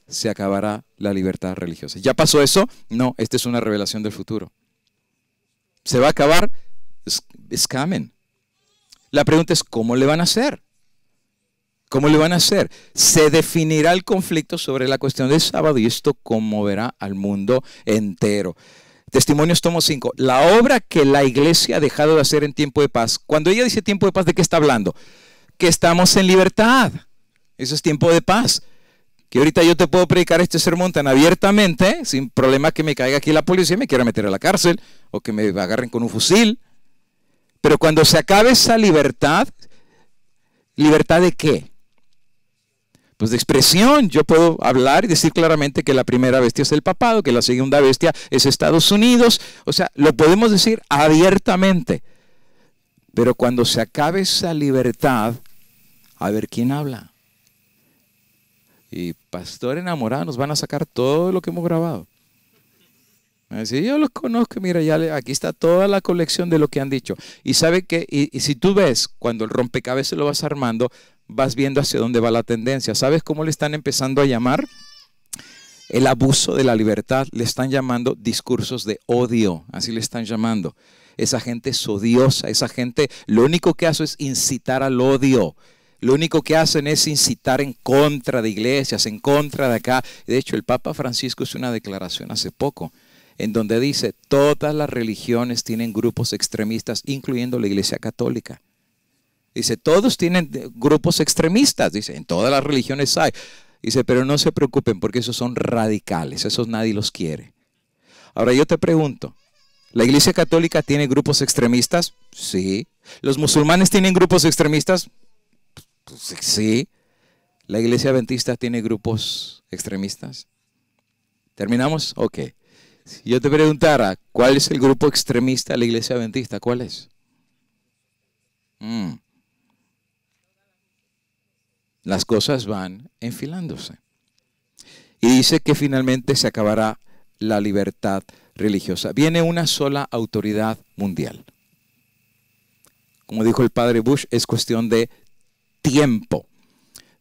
Se acabará la libertad religiosa. ¿Ya pasó eso? No, esta es una revelación del futuro. Se va a acabar, es coming. La pregunta es, ¿cómo le van a hacer? ¿Cómo le van a hacer? Se definirá el conflicto sobre la cuestión del sábado y esto conmoverá al mundo entero. Testimonios tomo 5. La obra que la iglesia ha dejado de hacer en tiempo de paz. Cuando ella dice tiempo de paz, ¿de qué está hablando? Que estamos en libertad. Eso es tiempo de paz. Que ahorita yo te puedo predicar este sermón tan abiertamente, sin problema que me caiga aquí la policía y me quiera meter a la cárcel o que me agarren con un fusil. Pero cuando se acabe esa libertad, ¿libertad de qué? Pues de expresión. Yo puedo hablar y decir claramente que la primera bestia es el papado, que la segunda bestia es Estados Unidos. O sea, lo podemos decir abiertamente. Pero cuando se acabe esa libertad, a ver quién habla. Y pastor enamorado, nos van a sacar todo lo que hemos grabado. Así yo los conozco, mira, aquí está toda la colección de lo que han dicho. Y sabe que, y si tú ves, cuando el rompecabezas lo vas armando, vas viendo hacia dónde va la tendencia. ¿Sabes cómo le están empezando a llamar? El abuso de la libertad, le están llamando discursos de odio, así le están llamando. Esa gente es odiosa, esa gente lo único que hace es incitar al odio. Lo único que hacen es incitar en contra de iglesias, en contra de acá. De hecho, el Papa Francisco hizo una declaración hace poco, en donde dice, todas las religiones tienen grupos extremistas, incluyendo la Iglesia Católica. Dice, todos tienen grupos extremistas, dice, en todas las religiones hay. Dice, pero no se preocupen porque esos son radicales, esos nadie los quiere. Ahora yo te pregunto, ¿la Iglesia Católica tiene grupos extremistas? Sí. ¿Los musulmanes tienen grupos extremistas? Sí. ¿La Iglesia Adventista tiene grupos extremistas? ¿Terminamos? Ok. Si yo te preguntara, ¿cuál es el grupo extremista de la Iglesia Adventista? ¿Cuál es? Las cosas van enfilándose. Y dice que finalmente se acabará la libertad religiosa. Viene una sola autoridad mundial. Como dijo el padre Bush, es cuestión de tiempo.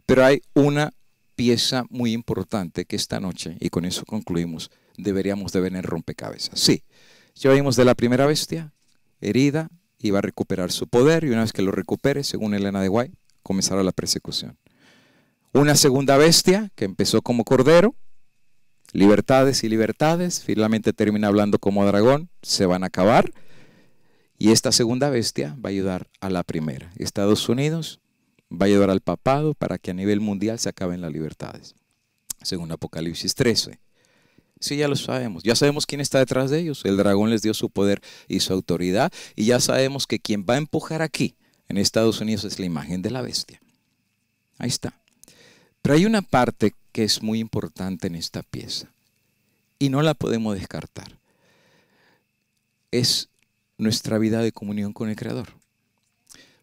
Pero hay una pieza muy importante que esta noche, y con eso concluimos, deberíamos de ver en el rompecabezas. Sí, ya vimos de la primera bestia, herida, iba a recuperar su poder, y una vez que lo recupere, según Elena de White, comenzará la persecución. Una segunda bestia que empezó como cordero, libertades y libertades, finalmente termina hablando como dragón, se van a acabar. Y esta segunda bestia va a ayudar a la primera. Estados Unidos va a ayudar al papado para que a nivel mundial se acaben las libertades. Según Apocalipsis 13. Sí, ya lo sabemos. Ya sabemos quién está detrás de ellos. El dragón les dio su poder y su autoridad. Y ya sabemos que quien va a empujar aquí, en Estados Unidos, es la imagen de la bestia. Ahí está. Pero hay una parte que es muy importante en esta pieza. Y no la podemos descartar. es nuestra vida de comunión con el Creador.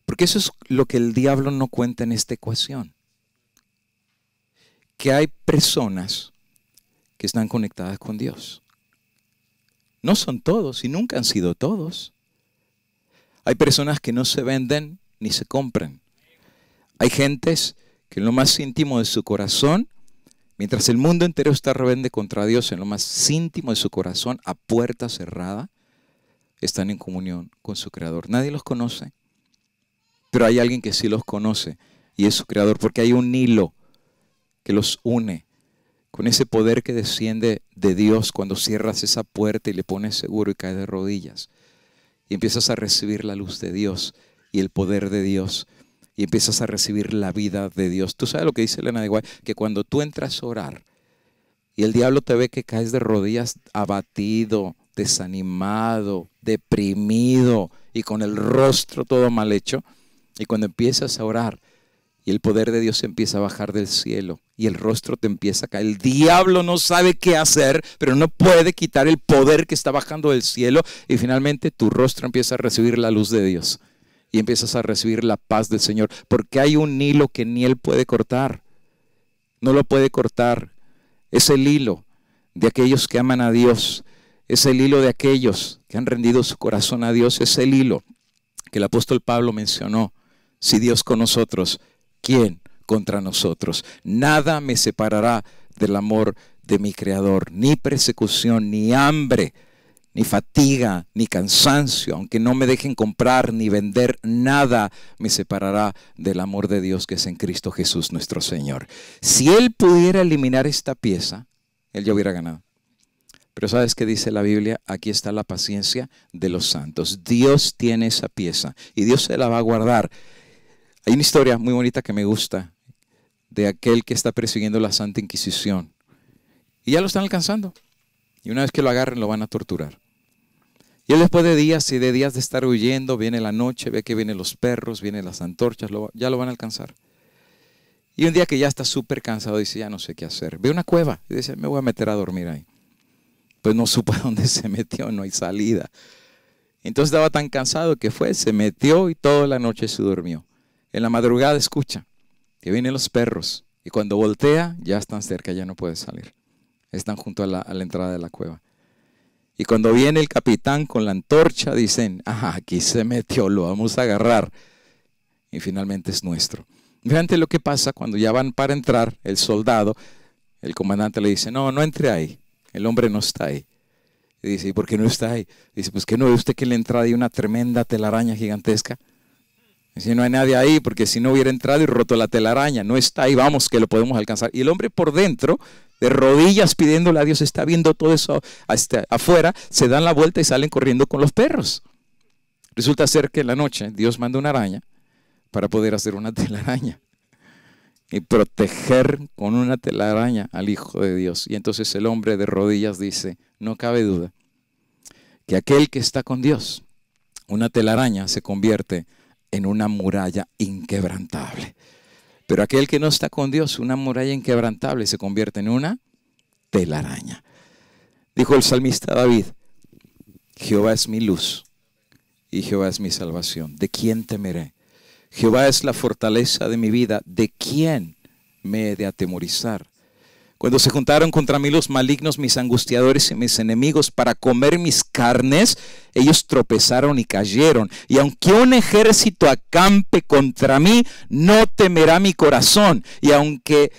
Porque eso es lo que el diablo no cuenta en esta ecuación. Que hay personas que están conectadas con Dios. No son todos y nunca han sido todos. Hay personas que no se venden ni se compran. Hay gentes que en lo más íntimo de su corazón, mientras el mundo entero está rebelde contra Dios, en lo más íntimo de su corazón, a puerta cerrada, están en comunión con su Creador. Nadie los conoce, pero hay alguien que sí los conoce y es su Creador, porque hay un hilo que los une con ese poder que desciende de Dios cuando cierras esa puerta y le pones seguro y caes de rodillas. Y empiezas a recibir la luz de Dios y el poder de Dios. Y empiezas a recibir la vida de Dios. Tú sabes lo que dice Elena de White, que cuando tú entras a orar y el diablo te ve que caes de rodillas abatido, desanimado, deprimido y con el rostro todo mal hecho, y cuando empiezas a orar y el poder de Dios empieza a bajar del cielo y el rostro te empieza a caer, el diablo no sabe qué hacer, pero no puede quitar el poder que está bajando del cielo, y finalmente tu rostro empieza a recibir la luz de Dios y empiezas a recibir la paz del Señor, porque hay un hilo que ni Él puede cortar. No lo puede cortar. Es el hilo de aquellos que aman a Dios. Es el hilo de aquellos que han rendido su corazón a Dios. Es el hilo que el apóstol Pablo mencionó. Si Dios con nosotros, ¿quién contra nosotros? Nada me separará del amor de mi Creador. Ni persecución, ni hambre, ni fatiga, ni cansancio, aunque no me dejen comprar ni vender, nada me separará del amor de Dios que es en Cristo Jesús nuestro Señor. Si Él pudiera eliminar esta pieza, Él ya hubiera ganado. Pero ¿sabes qué dice la Biblia? Aquí está la paciencia de los santos. Dios tiene esa pieza y Dios se la va a guardar. Hay una historia muy bonita que me gusta de aquel que está persiguiendo la Santa Inquisición. Y ya lo están alcanzando. Y una vez que lo agarren, lo van a torturar. Y él, después de días y de días de estar huyendo, viene la noche, ve que vienen los perros, vienen las antorchas, ya lo van a alcanzar. Y un día que ya está súper cansado, dice, ya no sé qué hacer. Ve una cueva y dice, me voy a meter a dormir ahí. Pues no supo a dónde se metió, no hay salida. Entonces estaba tan cansado que fue, se metió y toda la noche se durmió. En la madrugada escucha que vienen los perros y cuando voltea ya están cerca, ya no puede salir. Están junto a la entrada de la cueva. Y cuando viene el capitán con la antorcha, dicen, aquí se metió, lo vamos a agarrar. Y finalmente es nuestro. Fíjate lo que pasa cuando ya van para entrar, el soldado, el comandante le dice, no, no entre ahí, el hombre no está ahí. Y dice, ¿y por qué no está ahí? Dice, pues que no ve usted que en la entrada hay una tremenda telaraña gigantesca. Dice, no hay nadie ahí, porque si no hubiera entrado y roto la telaraña, no está ahí, vamos que lo podemos alcanzar. Y el hombre por dentro, de rodillas pidiéndole a Dios, está viendo todo eso afuera, se dan la vuelta y salen corriendo con los perros. Resulta ser que en la noche Dios manda una araña para poder hacer una telaraña y proteger con una telaraña al Hijo de Dios. Y entonces el hombre de rodillas dice, no cabe duda que aquel que está con Dios, una telaraña se convierte en una muralla inquebrantable. Pero aquel que no está con Dios, una muralla inquebrantable se convierte en una telaraña. Dijo el salmista David, Jehová es mi luz y Jehová es mi salvación. ¿De quién temeré? Jehová es la fortaleza de mi vida. ¿De quién me he de atemorizar? Cuando se juntaron contra mí los malignos, mis angustiadores y mis enemigos para comer mis carnes, ellos tropezaron y cayeron. Y aunque un ejército acampe contra mí, no temerá mi corazón. Y aunque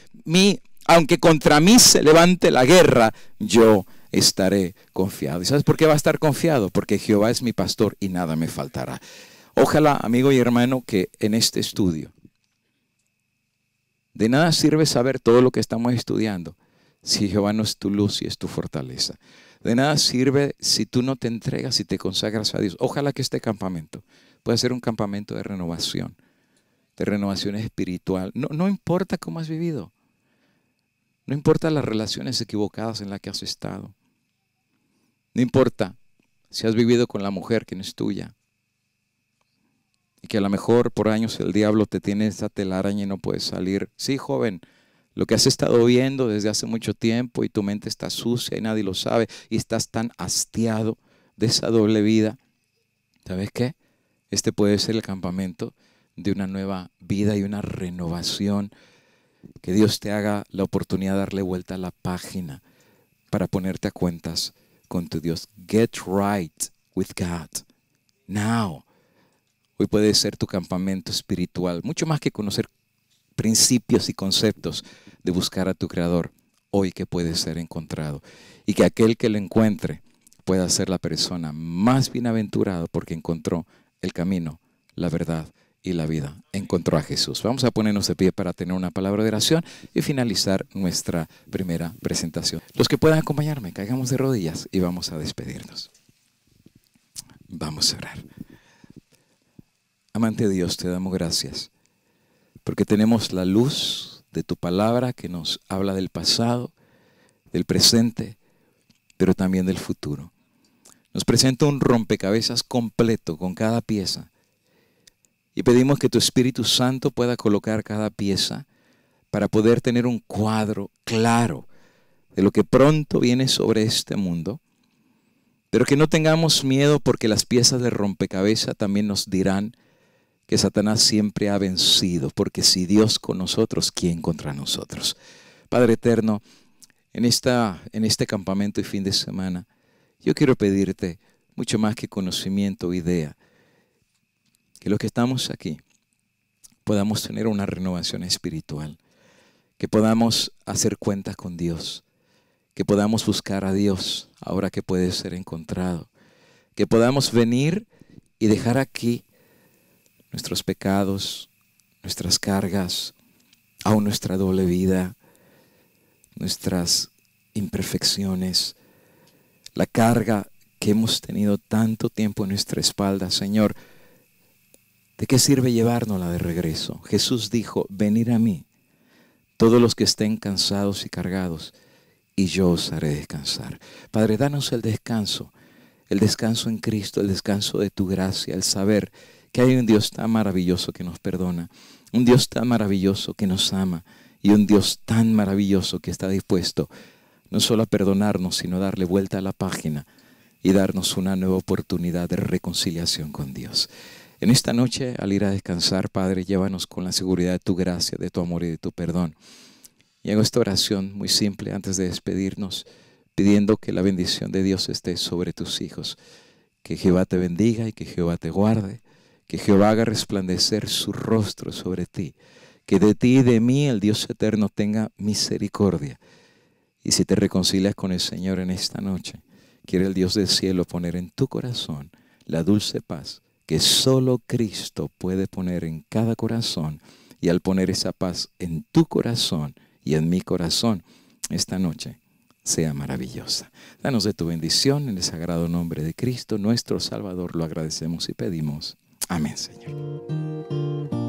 contra mí se levante la guerra, yo estaré confiado. ¿Y sabes por qué va a estar confiado? Porque Jehová es mi pastor y nada me faltará. Ojalá, amigo y hermano, que en este estudio, de nada sirve saber todo lo que estamos estudiando si Jehová no es tu luz y es tu fortaleza. De nada sirve si tú no te entregas y te consagras a Dios. Ojalá que este campamento pueda ser un campamento de renovación espiritual. No importa cómo has vivido. No importa las relaciones equivocadas en las que has estado. No importa si has vivido con la mujer que no es tuya. Y que a lo mejor por años el diablo te tiene esa telaraña y no puedes salir. Sí, joven, lo que has estado viendo desde hace mucho tiempo y tu mente está sucia y nadie lo sabe y estás tan hastiado. de esa doble vida, ¿sabes qué? Este puede ser el campamento de una nueva vida y una renovación. Que Dios te haga la oportunidad de darle vuelta a la página para ponerte a cuentas con tu Dios. Get right with God now. Hoy puede ser tu campamento espiritual, mucho más que conocer principios y conceptos de buscar a tu Creador. Hoy que puede ser encontrado. Y que aquel que lo encuentre pueda ser la persona más bienaventurada porque encontró el camino, la verdad y la vida. Encontró a Jesús. Vamos a ponernos de pie para tener una palabra de oración y finalizar nuestra primera presentación. Los que puedan acompañarme, caigamos de rodillas y vamos a despedirnos. Vamos a orar. Amante de Dios, te damos gracias porque tenemos la luz de tu palabra que nos habla del pasado, del presente, pero también del futuro. Nos presenta un rompecabezas completo con cada pieza. Y pedimos que tu Espíritu Santo pueda colocar cada pieza para poder tener un cuadro claro de lo que pronto viene sobre este mundo. Pero que no tengamos miedo porque las piezas de rompecabezas también nos dirán que Satanás siempre ha vencido. Porque si Dios con nosotros, ¿quién contra nosotros? Padre eterno, en este campamento y fin de semana, yo quiero pedirte mucho más que conocimiento o idea. Que los que estamos aquí podamos tener una renovación espiritual. Que podamos hacer cuentas con Dios. Que podamos buscar a Dios ahora que puede ser encontrado. Que podamos venir y dejar aquí nuestros pecados, nuestras cargas, aún nuestra doble vida, nuestras imperfecciones, la carga que hemos tenido tanto tiempo en nuestra espalda. Señor, ¿de qué sirve llevárnosla de regreso? Jesús dijo, venid a mí, todos los que estén cansados y cargados, y yo os haré descansar. Padre, danos el descanso en Cristo, el descanso de tu gracia, el saber que hay un Dios tan maravilloso que nos perdona, un Dios tan maravilloso que nos ama, y un Dios tan maravilloso que está dispuesto no solo a perdonarnos, sino a darle vuelta a la página y darnos una nueva oportunidad de reconciliación con Dios. En esta noche, al ir a descansar, Padre, llévanos con la seguridad de tu gracia, de tu amor y de tu perdón. Y hago esta oración muy simple antes de despedirnos, pidiendo que la bendición de Dios esté sobre tus hijos. Que Jehová te bendiga y que Jehová te guarde. Que Jehová haga resplandecer su rostro sobre ti. Que de ti y de mí el Dios eterno tenga misericordia. Y si te reconcilias con el Señor en esta noche, quiere el Dios del cielo poner en tu corazón la dulce paz que solo Cristo puede poner en cada corazón. Y al poner esa paz en tu corazón y en mi corazón, esta noche sea maravillosa. Danos de tu bendición en el sagrado nombre de Cristo, nuestro Salvador. Lo agradecemos y pedimos. Amén, Señor.